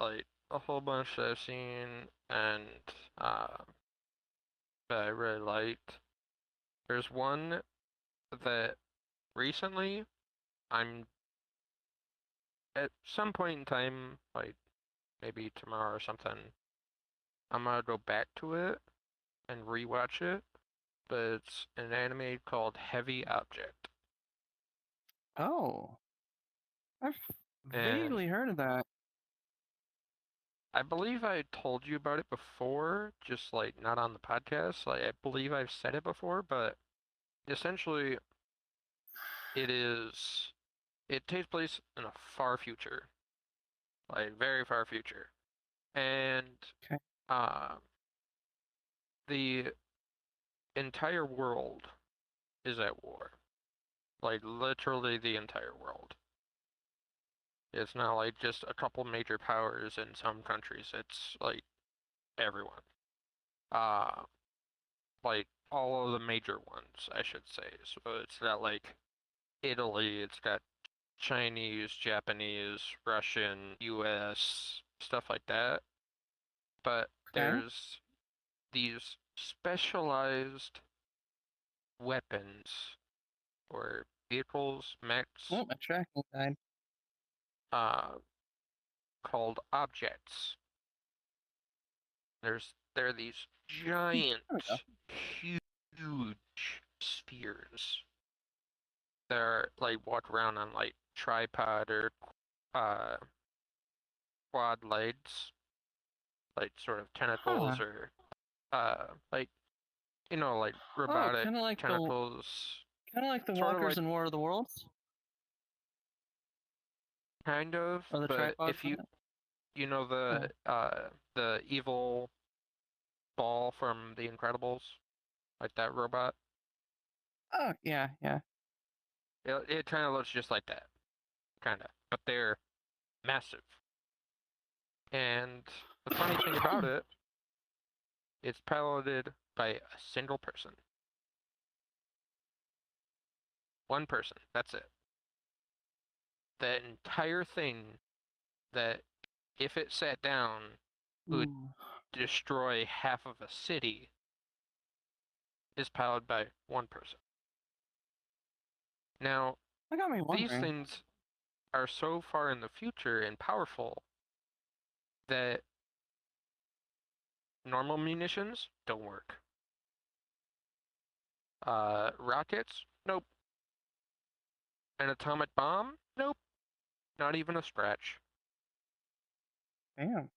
like a whole bunch that I've seen and uh that I really liked. There's one that recently I'm at some point in time, like maybe tomorrow or something, I'm gonna go back to it and rewatch it. But it's an anime called Heavy Object. Oh, I've And vaguely heard of that. I believe I told you about it before, just like not on the podcast. Like I believe I've said it before, but essentially it it takes place in a far future, like very far future. And Okay. uh the entire world is at war. Like literally the entire world. It's not like just a couple major powers in some countries. It's like everyone. Uh, like all of the major ones, I should say. So it's got like Italy, it's got Chinese, Japanese, Russian, US, stuff like that. But Okay. there's these specialized weapons or vehicles, mechs, Oh, my tracking died. uh, called objects. There are these giant, There we go. huge spheres that are like walk around on like tripod or uh quad legs, like sort of tentacles Huh. or like like Oh, robotic tentacles, kind of like the sort of walkers like in War of the Worlds, kind of, or the but tripods if on you it. you know Oh, the evil ball from The Incredibles, like that robot, oh yeah, yeah. it kind of looks just like that, kind of, but they're massive. And the funny thing about it, it's piloted by a single person. One person. That's it. That entire thing that, if it sat down, would Ooh, destroy half of a city is piloted by one person. Now, that got me these wondering. things are so far in the future and powerful that normal munitions don't work. Rockets? Nope. An atomic bomb? Nope. Not even a scratch. Damn.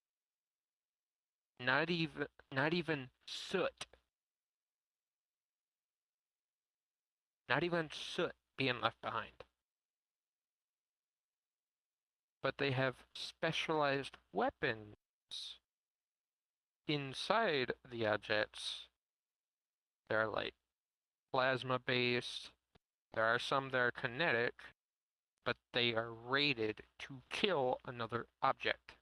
Not even soot. Not even soot being left behind. But they have specialized weapons inside the objects. They're like plasma based. There are some that are kinetic, but they are rated to kill another object.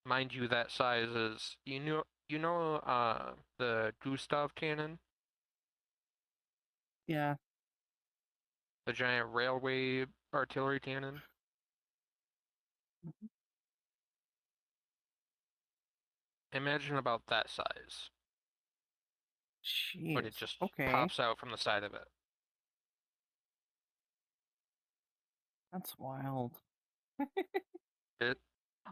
Mind you, that size is the Gustav cannon, Yeah. the giant railway artillery cannon. Mhm. Imagine about that size, but it Jeez. just Okay. pops out from the side of it. That's wild. It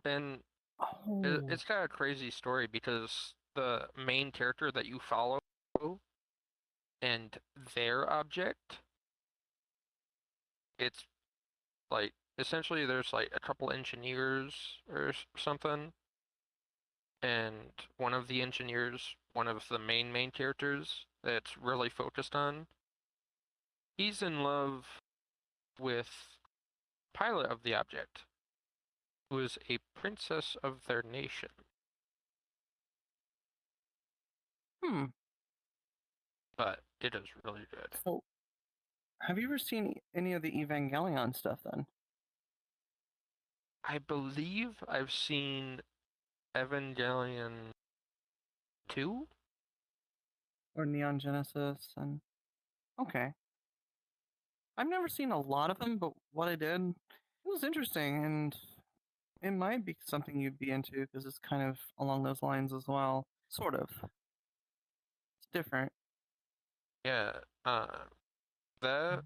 and Oh. it's got a crazy story because the main character that you follow and their object, it's like essentially there's like a couple engineers or something, and one of the engineers, one of the main characters that's really focused on, he's in love with pilot of the object, who is a princess of their nation. Hmm. But it is really good. So, have you ever seen any of the Evangelion stuff then? I believe I've seen Evangelion 2? Or Neon Genesis and okay. I've never seen a lot of them, but what I did, it was interesting and it might be something you'd be into because it's kind of along those lines as well. Sort of. It's different. Yeah, that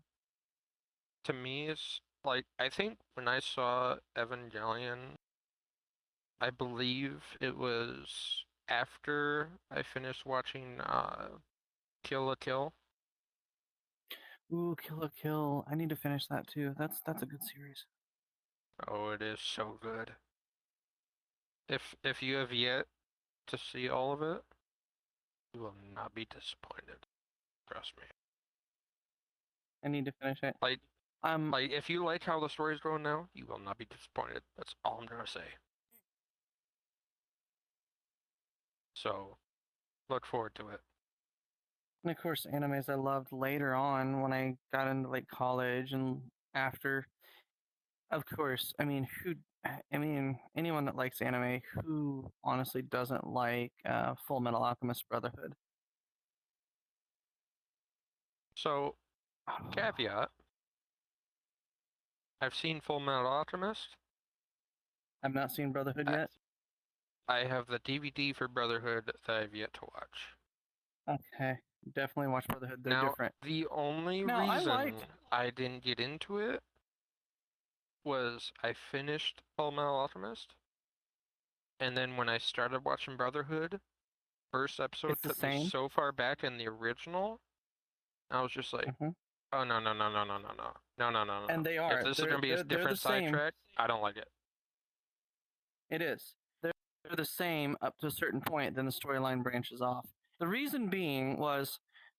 to me is like, I think when I saw Evangelion, I believe it was after I finished watching Kill la Kill. Ooh, Kill la Kill. I need to finish that too. That's a good series. Oh, it is so good. If you have yet to see all of it, you will not be disappointed. Trust me. I need to finish it. Like Um, like if you like how the story's going now, you will not be disappointed. That's all I'm gonna say. So look forward to it. And of course, animes I loved later on when I got into like college and after. Of course, I mean, anyone that likes anime, who honestly doesn't like Full Metal Alchemist Brotherhood? So caveat: I've seen Full Metal Alchemist. I've not seen Brotherhood I, yet. I have the DVD for Brotherhood that I've yet to watch. Okay, definitely watch Brotherhood. They're Now, different. the only Now, I liked. reason I didn't get into it was I finished Full Metal Alchemist, and then when I started watching Brotherhood, first episode It's the took me same. so far back in the original, I was just like, hmm oh no no no no no no no no no no And no. they If are. this is They're gonna be a they're the different same. sidetrack, I don't like it. It is. They're the same up to a certain point. Then the storyline branches off. The reason being was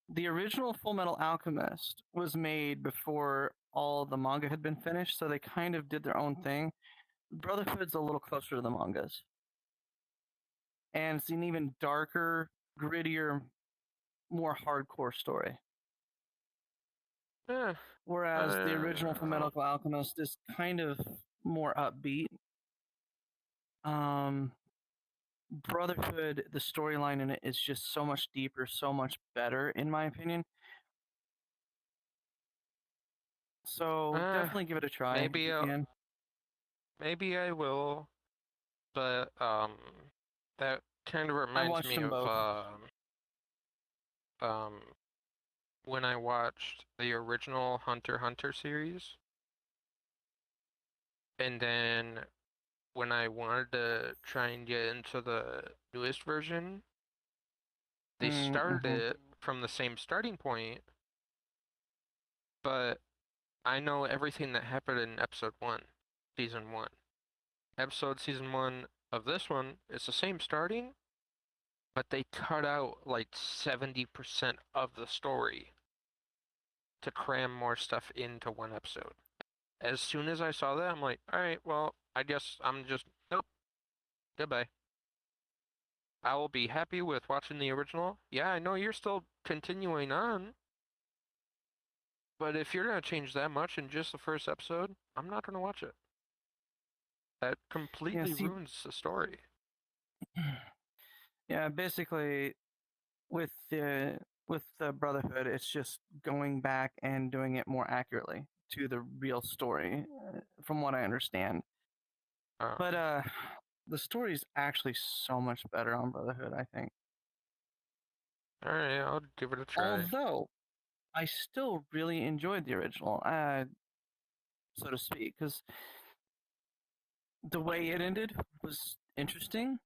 the original Full Metal Alchemist was made before all the manga had been finished, so they kind of did their own thing. Brotherhood's a little closer to the mangas, and it's an even darker, grittier, more hardcore story. Eh, Whereas the original Full Metal Alchemist is kind of more upbeat. Brotherhood, the storyline in it is just so much deeper, so much better, in my opinion. So eh, definitely give it a try if maybe you I'll, can. maybe I will, but that kind of I reminds watched me them of both. um when I watched the original Hunter x Hunter series, and then when I wanted to try and get into the newest version, they started Mm-hmm. it from the same starting point, but I know everything that happened in episode 1, season 1. Season 1 of this one is the same starting, but they cut out like 70% of the story to cram more stuff into one episode. As soon as I saw that, I'm like, alright, well, I guess I'm just, nope, goodbye. I will be happy with watching the original. Yeah, I know you're still continuing on, but if you're gonna change that much in just the first episode, I'm not gonna watch it. That Yeah, completely see, ruins the story. yeah, basically with the Brotherhood, it's just going back and doing it more accurately to the real story, from what I understand. Um, But the story is actually so much better on Brotherhood, I think. alright, I'll give it a try. Although I still really enjoyed the original, so to speak, because the way it ended was interesting.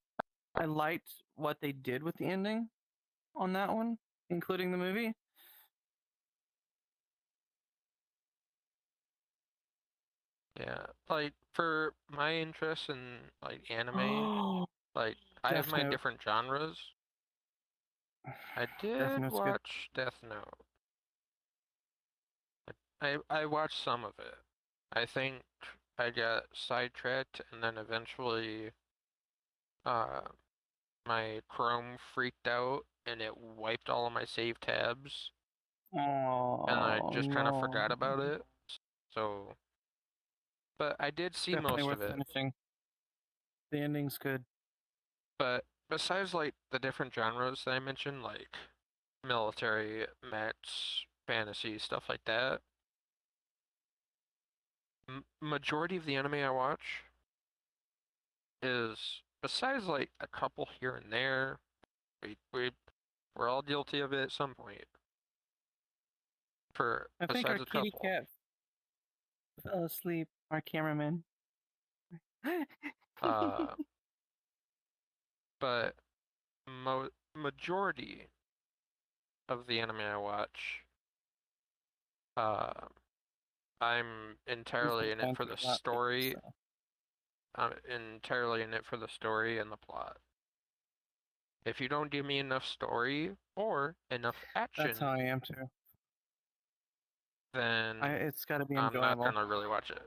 I liked what they did with the ending on that one, including the movie. Yeah, like for my interest in like anime, like I have Death my Note. different genres. I Death did Note's good. watch Death Note. I watched some of it. I think I got sidetracked and then eventually uh my Chrome freaked out and it wiped all of my save tabs and I Oh just kind of no. forgot about it. So, but I did see Definitely most worth of it. finishing. The ending's good. But besides like the different genres that I mentioned, like military, mechs, fantasy, stuff like that, majority of the anime I watch is besides like a couple here and there, we're all guilty of it at some point. For I think our besides a kitty couple, cat fell asleep. Our cameraman. uh, but majority of the anime I watch, uh, I'm He's entirely been in it gone for through the a lot lately, story. so I'm entirely in it for the story and the plot. If you don't give me enough story or enough that's how action, I am too. then It's got to be I'm not enjoyable. gonna really watch it.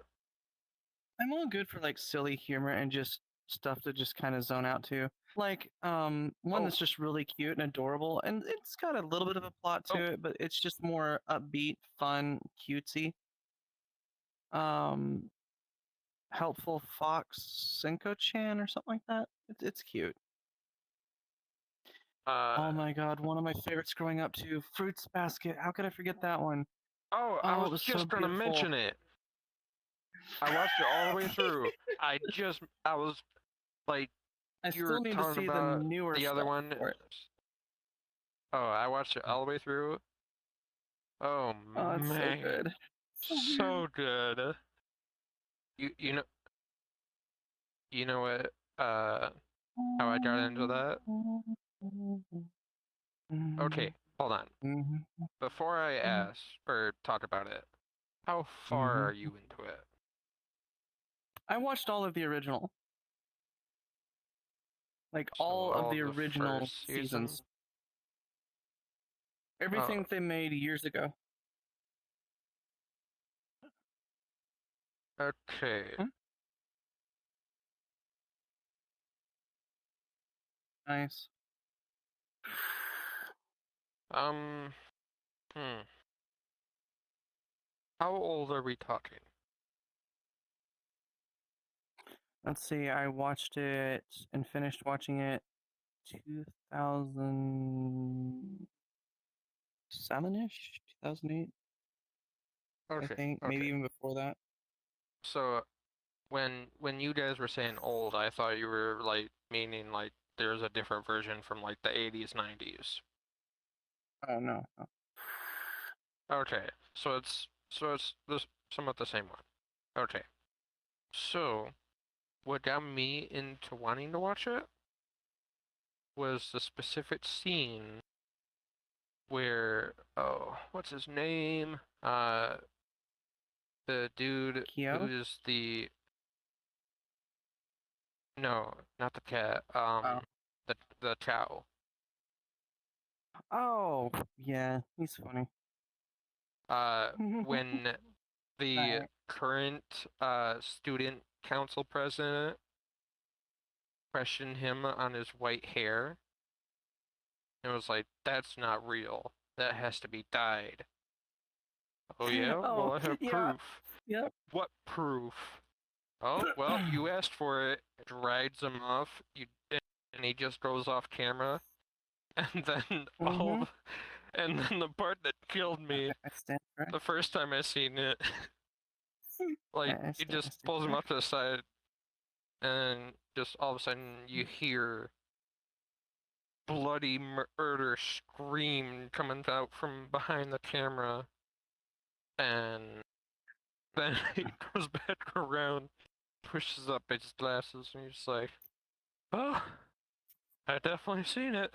I'm all good for like silly humor and just stuff to just kind of zone out to. Like one that's just really cute and adorable, and it's got a little bit of a plot to it, but it's just more upbeat, fun, cutesy. Helpful Fox Senko-chan or something like that. It's cute. Oh my god, one of my favorites growing up too, Fruits Basket. How could I forget that one? I Oh, it was was just so gonna beautiful. mention it. I watched it all the way through. I was like, I you were still need to talking see the about newer the stuff other one. for it. Oh, I watched it all the way through. Oh Oh, it's so man, good. so good. You know what? How I got into that? Okay, hold on. Before I ask or talk about it, how far are you into it? I watched all of the original. Like So all of the the original first season? seasons. Everything they made years ago. Okay. Nice. How old are we talking? Let's see, I watched it and finished watching it 2007-ish, 2008. Okay. I think maybe even before that. So when you guys were saying old, I thought you were like meaning like there's a different version from like the 80s, 90s. Oh no. Okay. So it's this somewhat the same one. Okay. So what got me into wanting to watch it was the specific scene where what's his name? The dude Kyo? who is the no, not the cat. The cow. Oh, yeah, he's funny. When the current student council president questioned him on his white hair, it was like, that's not real. That has to be dyed. Oh yeah? Well, I have proof. Yep. What proof? Oh, well, you asked for it. It rides him off. And he just goes off camera. And then and then the part that killed me the first time I seen it, like he just pulls him up to the side, and just all of a sudden you hear bloody murder scream coming out from behind the camera, and then he goes back around, pushes up his glasses, and he's like, "Oh, I definitely seen it.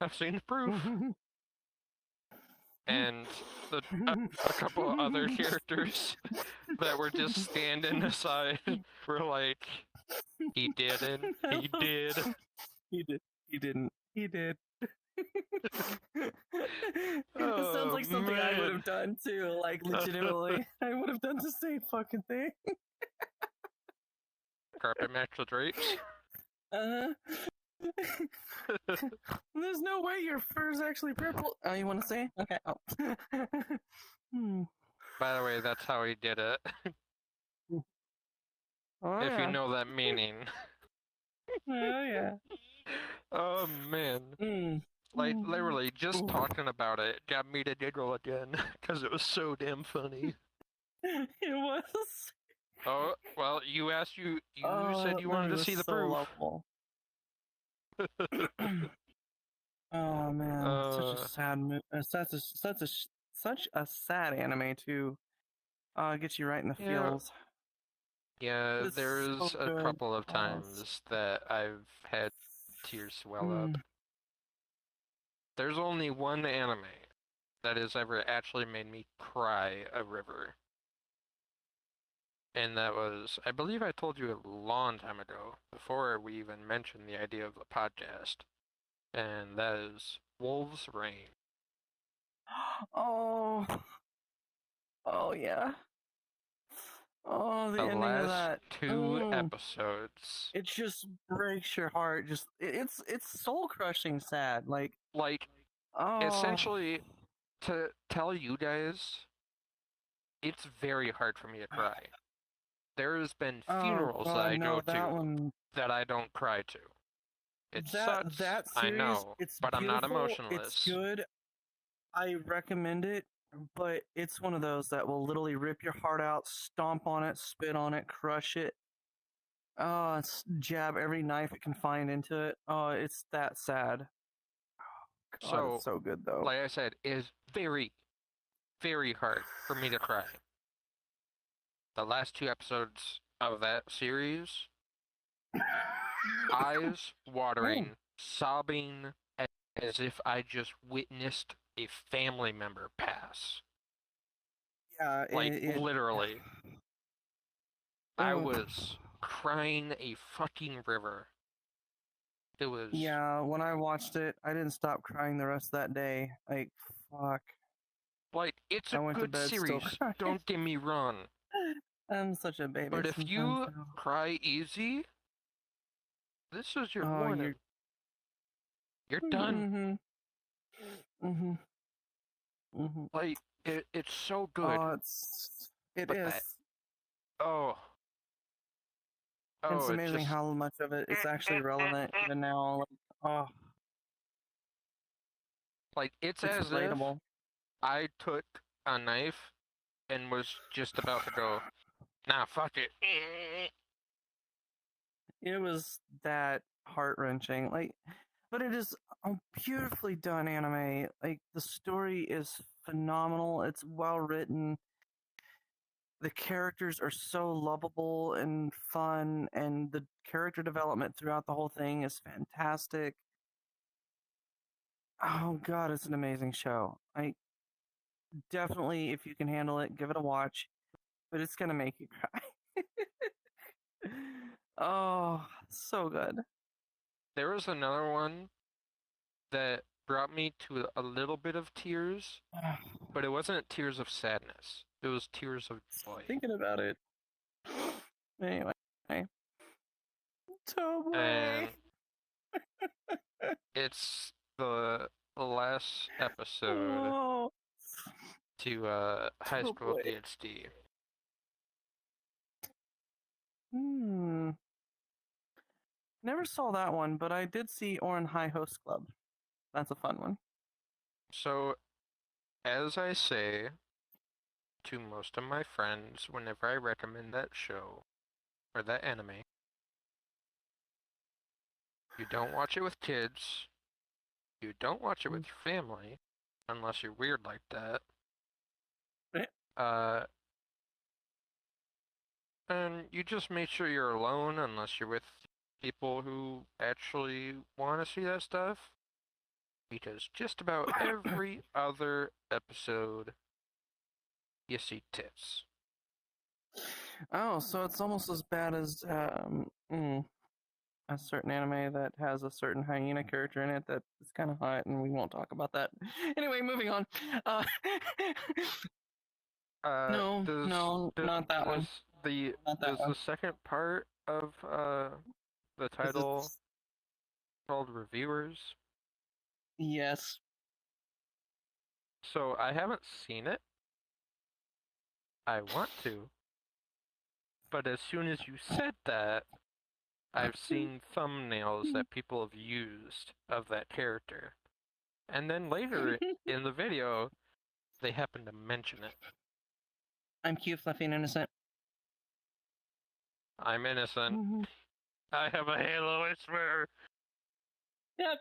I've seen the proof." And a couple other characters that were just standing aside were like, he didn't, he did. He did, he didn't, he did. It sounds like something I would have done too, like legitimately. I would have done the same fucking thing. Carpet match the drapes? There's no way your fur's actually purple. Oh, you want to say? Okay. Oh. By the way, that's how he did it. Oh, if you know that meaning. Oh, yeah. Oh, man. Like, literally, just talking about it got me to giggle again, because it was so damn funny. It was. Oh, well, you said you wanted to see the proof. Lovable. Oh man, such a sad such a sad anime to get you right in the feels. Yeah, there's a couple of times that I've had tears swell up. There's only one anime that has ever actually made me cry a river. And that was, I believe I told you a long time ago, before we even mentioned the idea of the podcast. And that is Wolves Rain. Oh. Oh, yeah. Oh, the The ending of last that. two episodes. It just breaks your heart. Just it's soul crushing sad. Like, Oh. essentially, to tell you guys, it's very hard for me to cry. There has been Oh funerals that God, I no, go that to one. that I don't cry to. It sucks, That I series, know, it's but I'm not beautiful. It's emotionless. good. I recommend it, but it's one of those that will literally rip your heart out, stomp on it, spit on it, crush it. Oh, it's jab every knife it can find into it. Oh, it's that sad. God, it's So, so good though. like I said, it is very, very hard for me to cry. The last two episodes of that series, eyes watering, sobbing as if I just witnessed a family member pass. Yeah, Like, it literally. I oh, was crying a fucking river. It was yeah, when I watched it, I didn't stop crying the rest of that day. Like, fuck. like, it's I a went to good bed still series, crying. don't get me wrong. I'm such a baby But if sometimes you now. cry easy, this is your Oh, warning. You're done. mm-hmm, mm-hmm, mm-hmm. Like, it's so good. Oh, it But is. that, oh, And oh, it's it amazing just, how much of it is actually relevant even now. Like, oh, like, it's it's as if relatable. I took a knife and was just about to go, nah, fuck it. It was that heart wrenching. Like, but it is a beautifully done anime. Like, the story is phenomenal. It's well written. The characters are so lovable and fun, and the character development throughout the whole thing is fantastic. Oh God, it's an amazing show. I definitely, if you can handle it, give it a watch. But it's gonna make you cry. Oh, so good. There was another one that brought me to a little bit of tears, but it wasn't tears of sadness. It was tears of joy. Thinking about it. Anyway, Toboy. And it's the last episode Oh, to High School Toboy. DxD. Hmm. Never saw that one, but I did see Oran High Host Club. That's a fun one. So, as I say to most of my friends whenever I recommend that show or that anime, you don't watch it with kids, you don't watch it with your family, unless you're weird like that. Eh. Uh, and you just make sure you're alone unless you're with people who actually want to see that stuff. Because just about every other episode, you see tits. Oh, so it's almost as bad as a certain anime that has a certain hyena character in it that is kind of hot, and we won't talk about that. Anyway, moving on. Uh, no, Does no, not that one. Not that does one. the second part of the Is it? title called Reviewers? Yes. So I haven't seen it. I want to, but as soon as you said that, I've seen thumbnails that people have used of that character. And then later in the video, they happen to mention it. I'm cute, fluffy, and innocent. I'm innocent. Mm-hmm. I have a halo, I swear. Yep.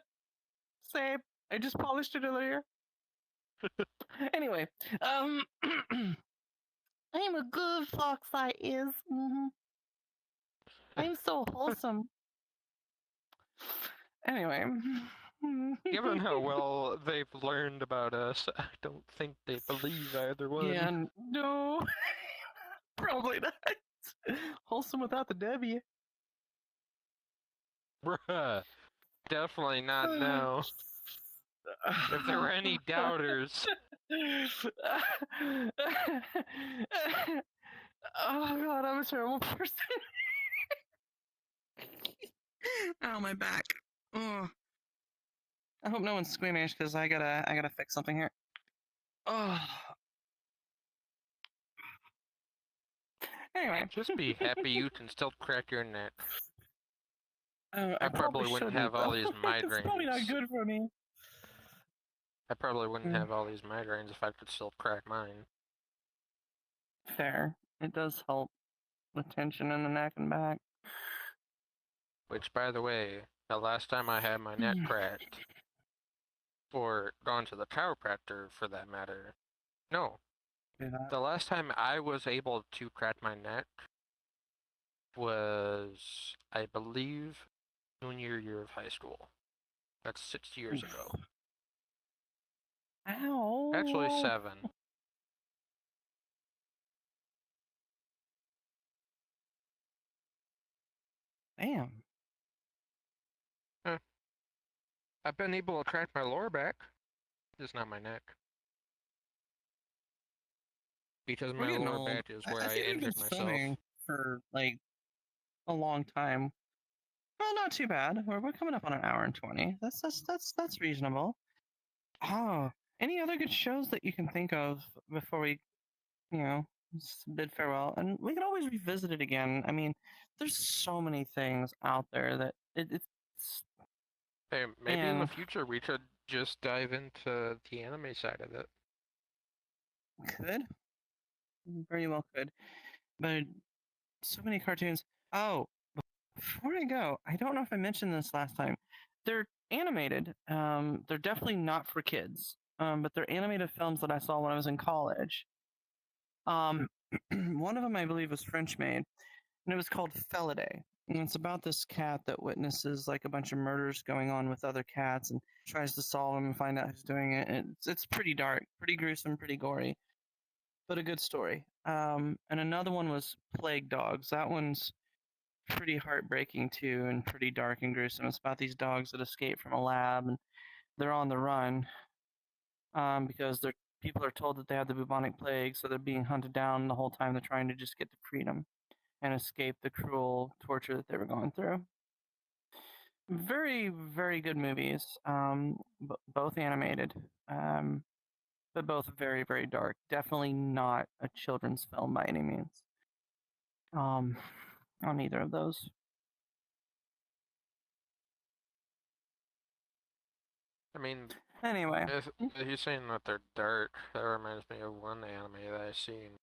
Same. I just polished it earlier. Anyway, I'm a good fox. I is. Mm-hmm. I'm so wholesome. Anyway. Given how well they've learned about us, I don't think they believe either one. Yeah, no. Probably not. Wholesome without the W. Bruh. Definitely not now. If there were any doubters. Oh god, I'm a terrible person. Ow, my back. Oh, I hope no one's squeamish because I gotta fix something here. Oh, anyway. Just be happy you can still crack your neck. I I probably wouldn't shouldn't have all though. these It's probably not migraines. good for me. I probably wouldn't Mm, have all these migraines if I could still crack mine. fair. It does help with tension in the neck and back. Which, by the way, the last time I had my neck cracked, or gone to the chiropractor for that matter, no, Do that. the last time I was able to crack my neck was, I believe, junior year of high school. That's 6 years ago. Oof. Actually, Ow. 7. Damn. Eh, I've been able to crack my lower back, just not my neck. Because We're my getting lower old. back is I, where I I think we've been injured myself. swimming for like a long time. Well, not too bad. We're coming up on an hour and 20. That's reasonable. Oh, any other good shows that you can think of before we, you know, bid farewell? And we can always revisit it again. I mean, there's so many things out there that it's Hey, maybe in the man future we could just dive into the anime side of it. could very well could, but so many cartoons. Oh, before I go, I don't know if I mentioned this last time. They're animated. They're definitely not for kids. But they're animated films that I saw when I was in college. Um, one of them I believe was French made, and it was called Felidae. And it's about this cat that witnesses like a bunch of murders going on with other cats and tries to solve them and find out who's doing it. And it's pretty dark, pretty gruesome, pretty gory, but a good story. And another one was Plague Dogs. That one's pretty heartbreaking too, and pretty dark and gruesome. It's about these dogs that escape from a lab and they're on the run because they're people are told that they have the bubonic plague, so they're being hunted down the whole time. They're trying to just get to freedom and escape the cruel torture that they were going through. Very, very good movies, both animated, but both very, very dark. Definitely not a children's film by any means. Um, on either of those. I mean, Anyway, if you're saying that they're dark, that reminds me of one anime that I've seen.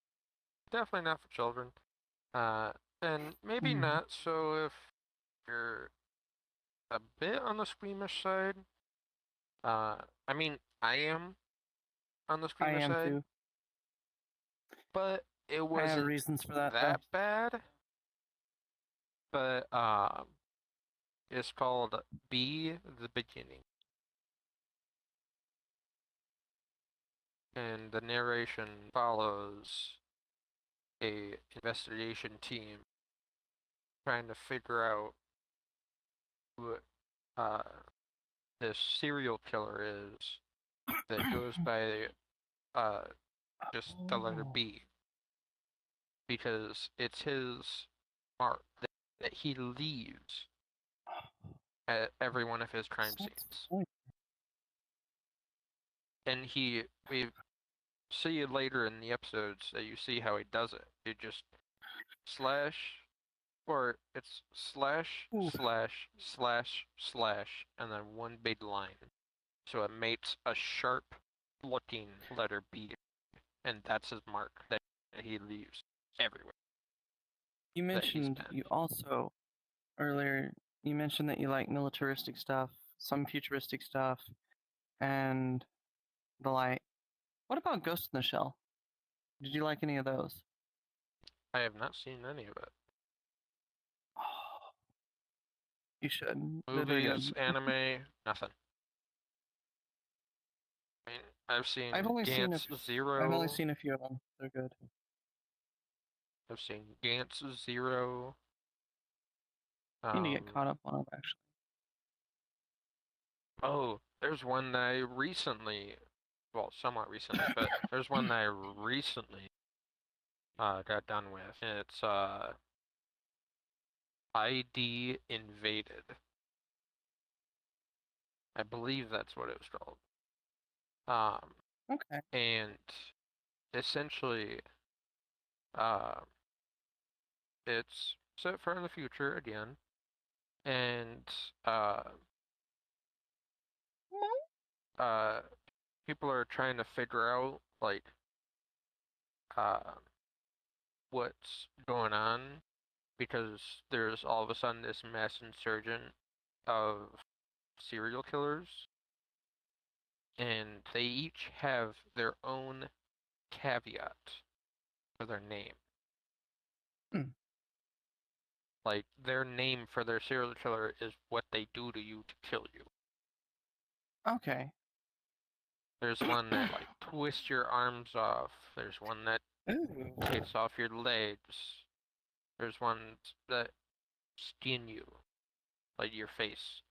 Definitely not for children. And maybe mm, not so if you're a bit on the squeamish side. I mean, I am on the I squeamish am side, too. but it I have wasn't reasons for that though. that bad. But it's called Be the Beginning, and the narration follows a investigation team trying to figure out who uh, this serial killer is that goes by uh, just the letter Oh, B, because it's his mark that he leaves at every one of his crime that's scenes. the point. And we see it later in the episodes that you see how he does it. He just slash, or it's slash, Ooh, slash, slash, slash, and then one big line. So it makes a sharp looking letter B, and that's his mark that he leaves everywhere you that he's mentioned been. you also earlier. You mentioned that you like militaristic stuff, some futuristic stuff, and the like. What about Ghost in the Shell? Did you like any of those? I have not seen any of it. Oh, you should. They're Movies, good. anime, nothing. I mean, I've seen I've only seen a. Gantz I've only Zero. seen a few of them. They're good. I've seen Gantz Zero. I need to get Um, caught up on them actually. oh, there's one that I recently, well, somewhat recently, but there's one that I recently got done with. It's ID Invaded. I believe that's what it was called. Okay. And essentially, uh, it's set for the future again, and uh, uh, people are trying to figure out like uh, what's going on because there's all of a sudden this mass insurgent of serial killers, and they each have their own caveat for their name. Hmm. Like their name for their serial killer is what they do to you to kill you. Okay. There's one that like twists your arms off. There's one that Ooh. takes off your legs. There's one that skin you, like your face.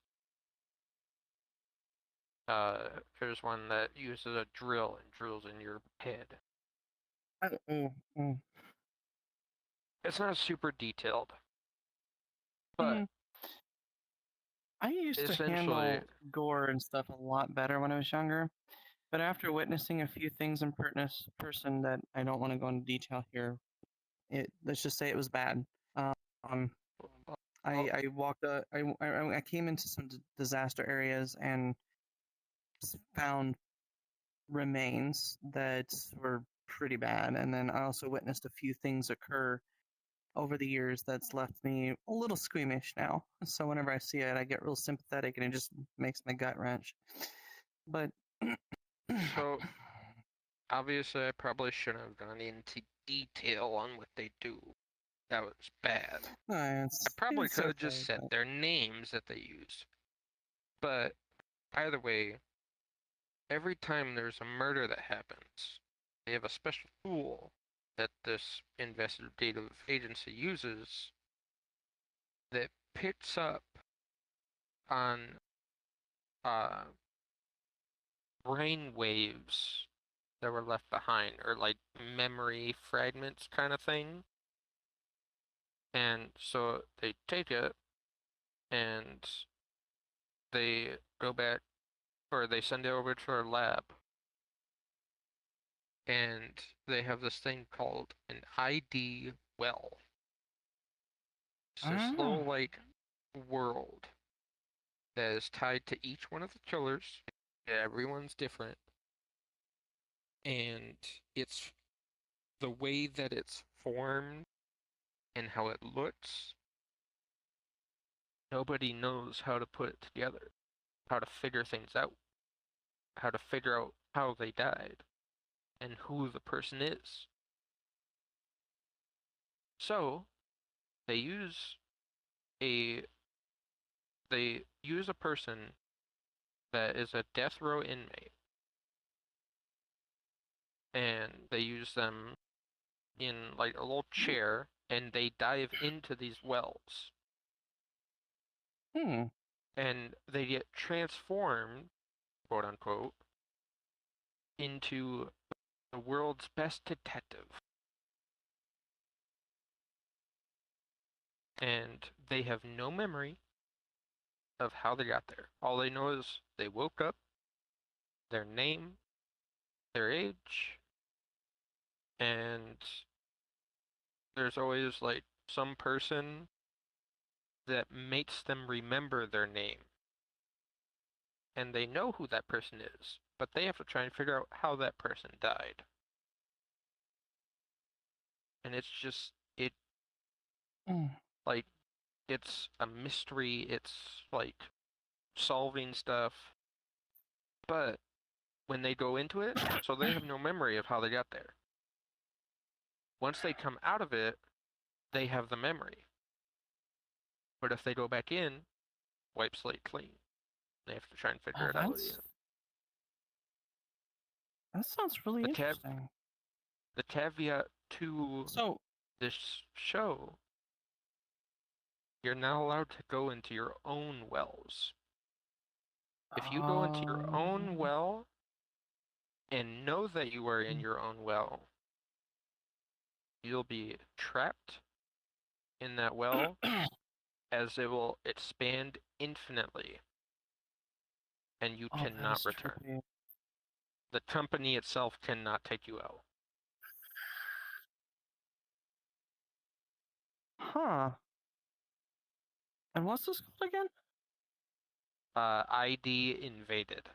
There's one that uses a drill and drills in your head. Oh, oh. It's not super detailed, but Mm. I used to essentially, handle gore and stuff a lot better when I was younger, but after witnessing a few things in person that I don't want to go into detail here, let's just say it was bad. Um, well, I walked. I came into some disaster areas and found remains that were pretty bad, and then I also witnessed a few things occur over the years that's left me a little squeamish now. So whenever I see it, I get real sympathetic, and it just makes my gut wrench. But so obviously, I probably shouldn't have gone into detail on what they do. That was bad. I probably it's could have just okay. said their names that they use. But either way, every time there's a murder that happens, they have a special tool that this investigative agency uses that picks up on uh, brain waves that were left behind, or like memory fragments kind of thing. And so they take it and they go back, or they send it over to our lab, and they have this thing called an ID well. It's this Ah, little like world that is tied to each one of the killers. Everyone's different, and it's the way that it's formed and how it looks. Nobody knows how to put it together, how to figure things out, how to figure out how they died, and who the person is. So they use a they use a person that is a death row inmate, and they use them in like a little chair, and they dive into these wells, hmm. and they get transformed, quote unquote, into the world's best detective. And they have no memory of how they got there. All they know is they woke up, their name, their age, and there's always like some person that makes them remember their name. And they know who that person is, but they have to try and figure out how that person died. And it's just, it, Mm. like, it's a mystery, it's like solving stuff, but when they go into it, so they have no memory of how they got there. Once they come out of it, they have the memory. But if they go back in, wipe slate clean. They have to try and figure Oh, it out again. that sounds really The tab interesting. the caveat to So, this show, you're not allowed to go into your own wells. If you go into your own um, well and know that you are in your own well, you'll be trapped in that well as it will expand infinitely and you Oh, that cannot is return. trippy. The company itself cannot take you out. Huh. And what's this called again? ID invaded.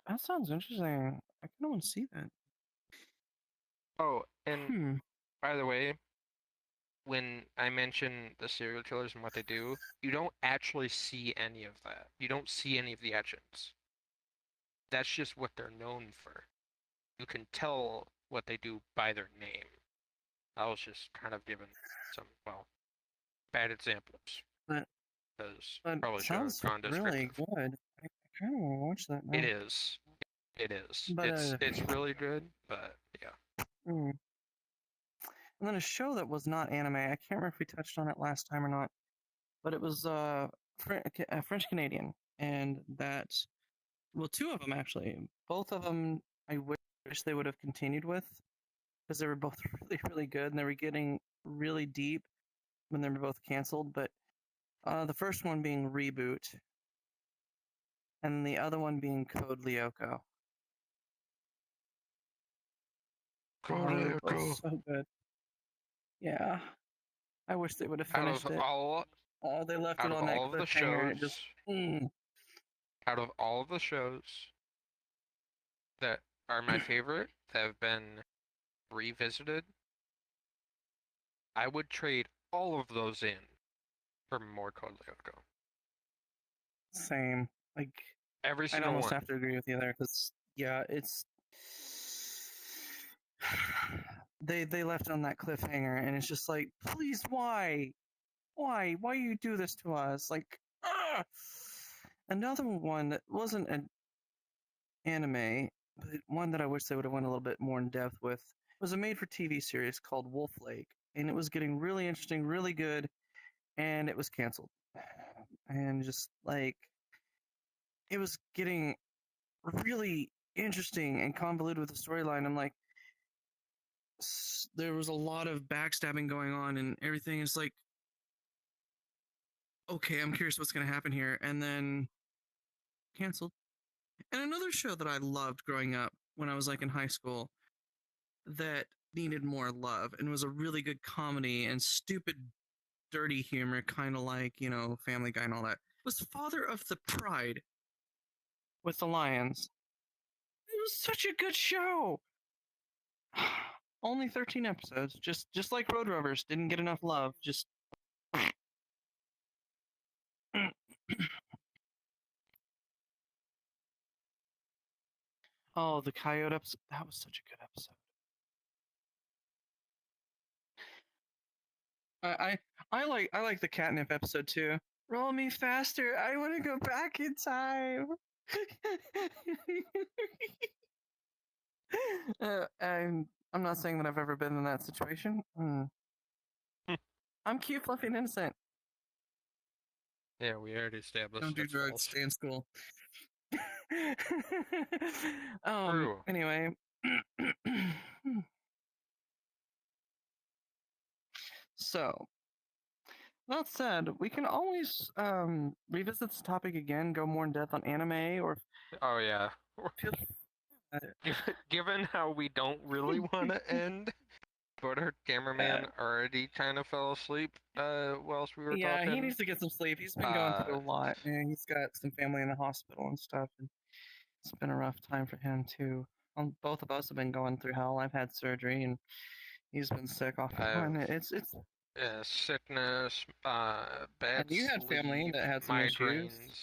That sounds interesting. I kind of want to see that. Oh, and Hmm. by the way, when I mention the serial killers and what they do, you don't actually see any of that. You don't see any of the actions. That's just what they're known for. You can tell what they do by their name. I was just kind of given some, well, bad examples But because but probably should have sounds gone really descriptive. good. I kind of want to watch that It now. is. It is. But It's really good, but yeah. hmm. And then a show that was not anime. I can't remember if we touched on it last time or not, but it was French Canadian, and that well, two of them actually. Both of them I wish they would have continued with because they were both really good and they were getting really deep when they were both canceled. But the first one being Reboot, and the other one being Code Lyoko. Oh, they were both so good. Yeah, I wish they would have Out of finished it. all Oh, they left out it of on that all of the cliffhanger. shows, And it just. Mm. out of all of the shows that are my favorite that have been revisited, I would trade all of those in for more Code Lyoko. Same. Like, Every I'd single almost one. have to agree with you there because, yeah, it's. They left it on that cliffhanger, and it's just like, please, why? Why you do this to us? Like, ah! Another one that wasn't an anime, but one that I wish they would have went a little bit more in depth with was a made-for-TV series called Wolf Lake, and it was getting really interesting, really good, and it was canceled. And just like it was getting really interesting and convoluted with the storyline. I'm like, there was a lot of backstabbing going on and everything. It's like, okay, I'm curious what's going to happen here. And then canceled. And another show that I loved growing up when I was like in high school that needed more love and was a really good comedy and stupid, dirty humor, kind of like, Family Guy and all that, was Father of the Pride with the Lions. It was such a good show. Only 13 episodes, just like Road Rovers, didn't get enough love. Just oh, the coyote episode. That was such a good episode. I like the catnip episode too. Roll me faster. I want to go back in time. I'm not saying that I've ever been in that situation. I'm cute, fluffy, and innocent. Yeah, we already established Don't do that's drugs. false. Stay in school. True. Anyway. So, that said, we can always revisit this topic again, go more in depth on anime, or Oh yeah. feel Given how we don't really want to end, but our cameraman already kind of fell asleep whilst we were yeah, he talking. needs to get some sleep. He's been going through a lot, and he's got some family in the hospital and stuff, and it's been a rough time for him too. Both of us have been going through hell. I've had surgery, and he's been sick off and on. I've It's sickness, bad and you had family sleep, that had some issues, migraines.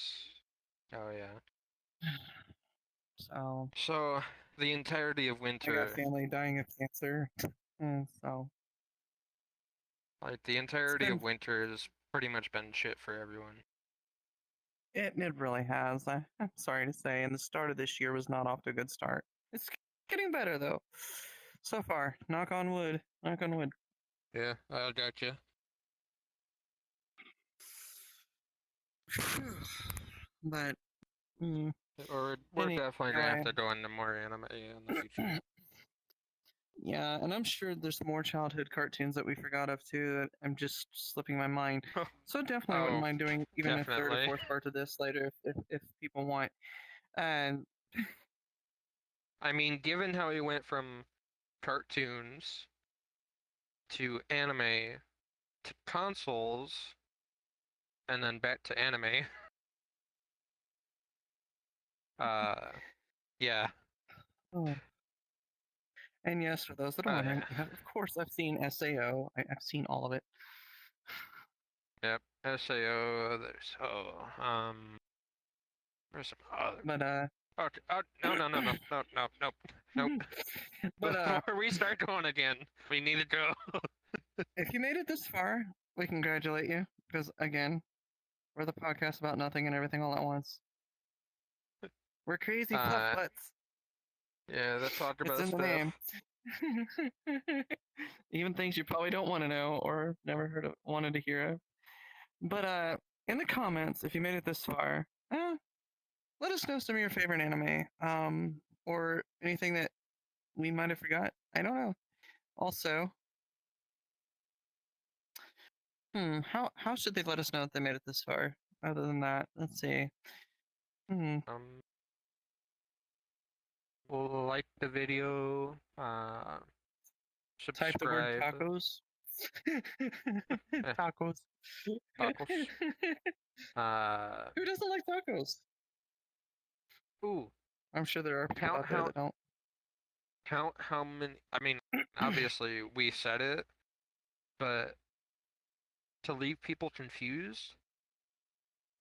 Oh yeah. so So the entirety of I got winter, family dying of cancer, and so like the it's entirety been of winter has pretty much been shit for everyone. it really has. I'm sorry to say, and the start of this year was not off to a good start. It's getting better though, so far. Knock on wood. Knock on wood. Yeah, I got you. But We're definitely gonna have anyway, to go into more anime in the future. Yeah, and I'm sure there's more childhood cartoons that we forgot of too that I'm just slipping my mind. So definitely wouldn't Oh, mind doing even a third or definitely. fourth part of this later if people want. And I mean, given how he went from cartoons to anime to consoles and then back to anime, uh, yeah. oh. And yes, for those that are Oh wondering, yeah. of course I've seen SAO. I've seen all of it. Yep. SAO. There's some other. But Okay. Oh, no, no, no, no, no, no, nope, nope. but Before we start going again, we need to go. if you made it this far, we congratulate you because again, we're the podcast about nothing and everything all at once. We're crazy fluff Uh, butts. yeah, that talked It's about in the stuff. name. Even things you probably don't want to know or never heard of, wanted to hear of. But in the comments, if you made it this far, let us know some of your favorite anime, or anything that we might have forgot. I don't know. Also, how should they let us know if they made it this far? Other than that, let's see. Um, like the video. Type the word Subscribe. tacos. Eh, Tacos. tacos. Uh, Who doesn't like tacos? ooh, I'm sure there are people count out there how that don't. count how many. I mean, obviously we said it, but to leave people confused,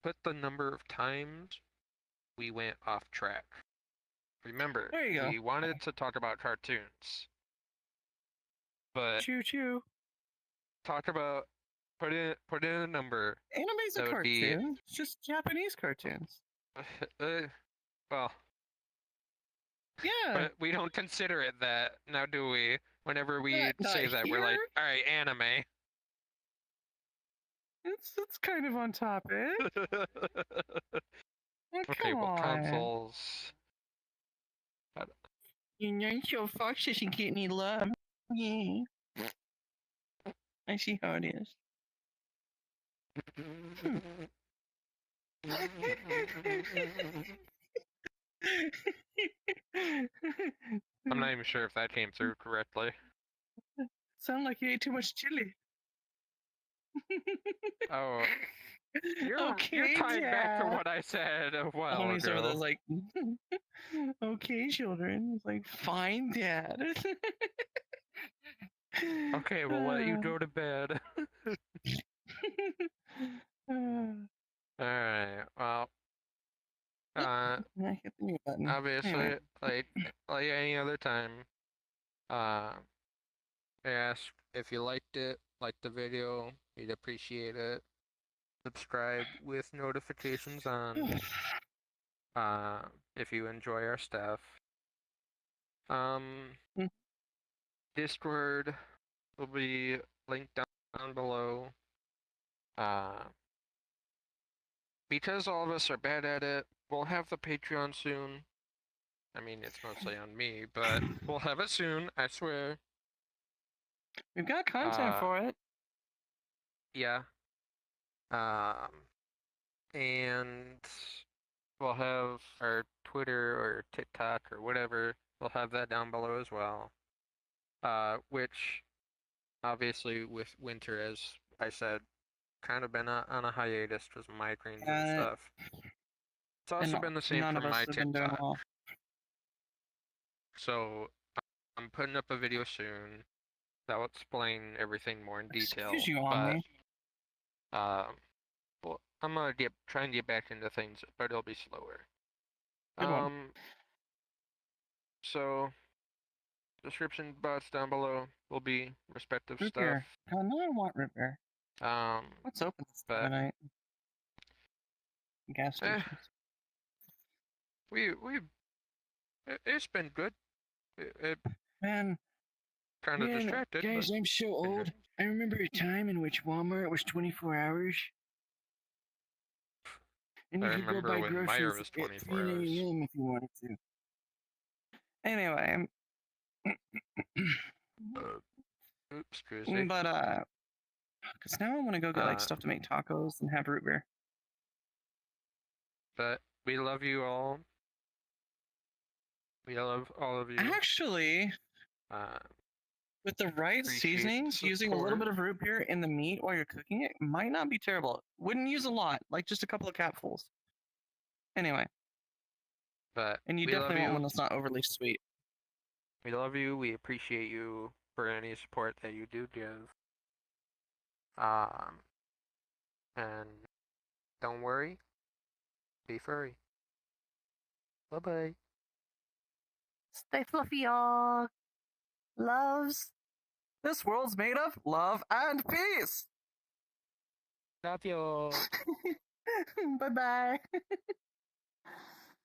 put the number of times we went off track. Remember, There you go. we wanted to talk about cartoons, but Choo choo. talk about put in a number Anime's a that would be cartoon. It's just Japanese cartoons. well, Yeah. but we don't consider it that now, do we? Whenever we Not say that, we're here. like, all right, anime. It's kind of on topic. Oh, Okay, come well, on. consoles. You know, your Fox doesn't get any love. Yeah. I see how it is. I'm not even sure if that came through correctly. Sound like you ate too much chili. Oh, you're Okay, tying back to Dad. what I said a while Homie's over there ago. like, okay, children. It's like, fine, Dad. Okay, we'll let you go to bed. Alright, well, I hit the mute button. obviously, Anyway, like any other time, uh, I ask if you liked it, liked the video, we'd appreciate it. Subscribe with notifications on, if you enjoy our stuff. Um, Mm. Discord will be linked down below. Because all of us are bad at it, we'll have the Patreon soon. I mean, it's mostly on me, but we'll have it soon, I swear. we've got content Uh, for it. yeah. Um, and we'll have our Twitter or TikTok or whatever. We'll have that down below as well. Which obviously with winter, as I said, kind of been on a hiatus because of migraines and stuff. It's And also been the same none for of us my have been doing TikTok. well. So I'm putting up a video soon that will explain everything more in detail. Excuse you on me. Well, I'm gonna try and get back into things, but it'll be slower. Good one. So description box down below will be respective Root stuff. beer. Oh, no, I want root beer. What's open this but tonight? Gas eh, stations. it's been good. It Man, kind of distracted. guys, I'm so old. I remember a time in which Walmart was 24 hours. And you I could go remember buy when groceries Meyer was at 24 3 hours. a.m. if you wanted to. Anyway, Oops, Chrissy. But because now I want to go get like stuff to make tacos and have root beer. But we love you all. We love all of you. Actually, with the right seasonings, using a little bit of root beer in the meat while you're cooking it might not be terrible. Wouldn't use a lot, like just a couple of capfuls. Anyway. But and you definitely want one that's not overly sweet. We love you. We appreciate you for any support that you do give. And don't worry. Be furry. Bye-bye. Stay fluffy, y'all. Loves. This world's made of love and peace. Love you. Bye-bye.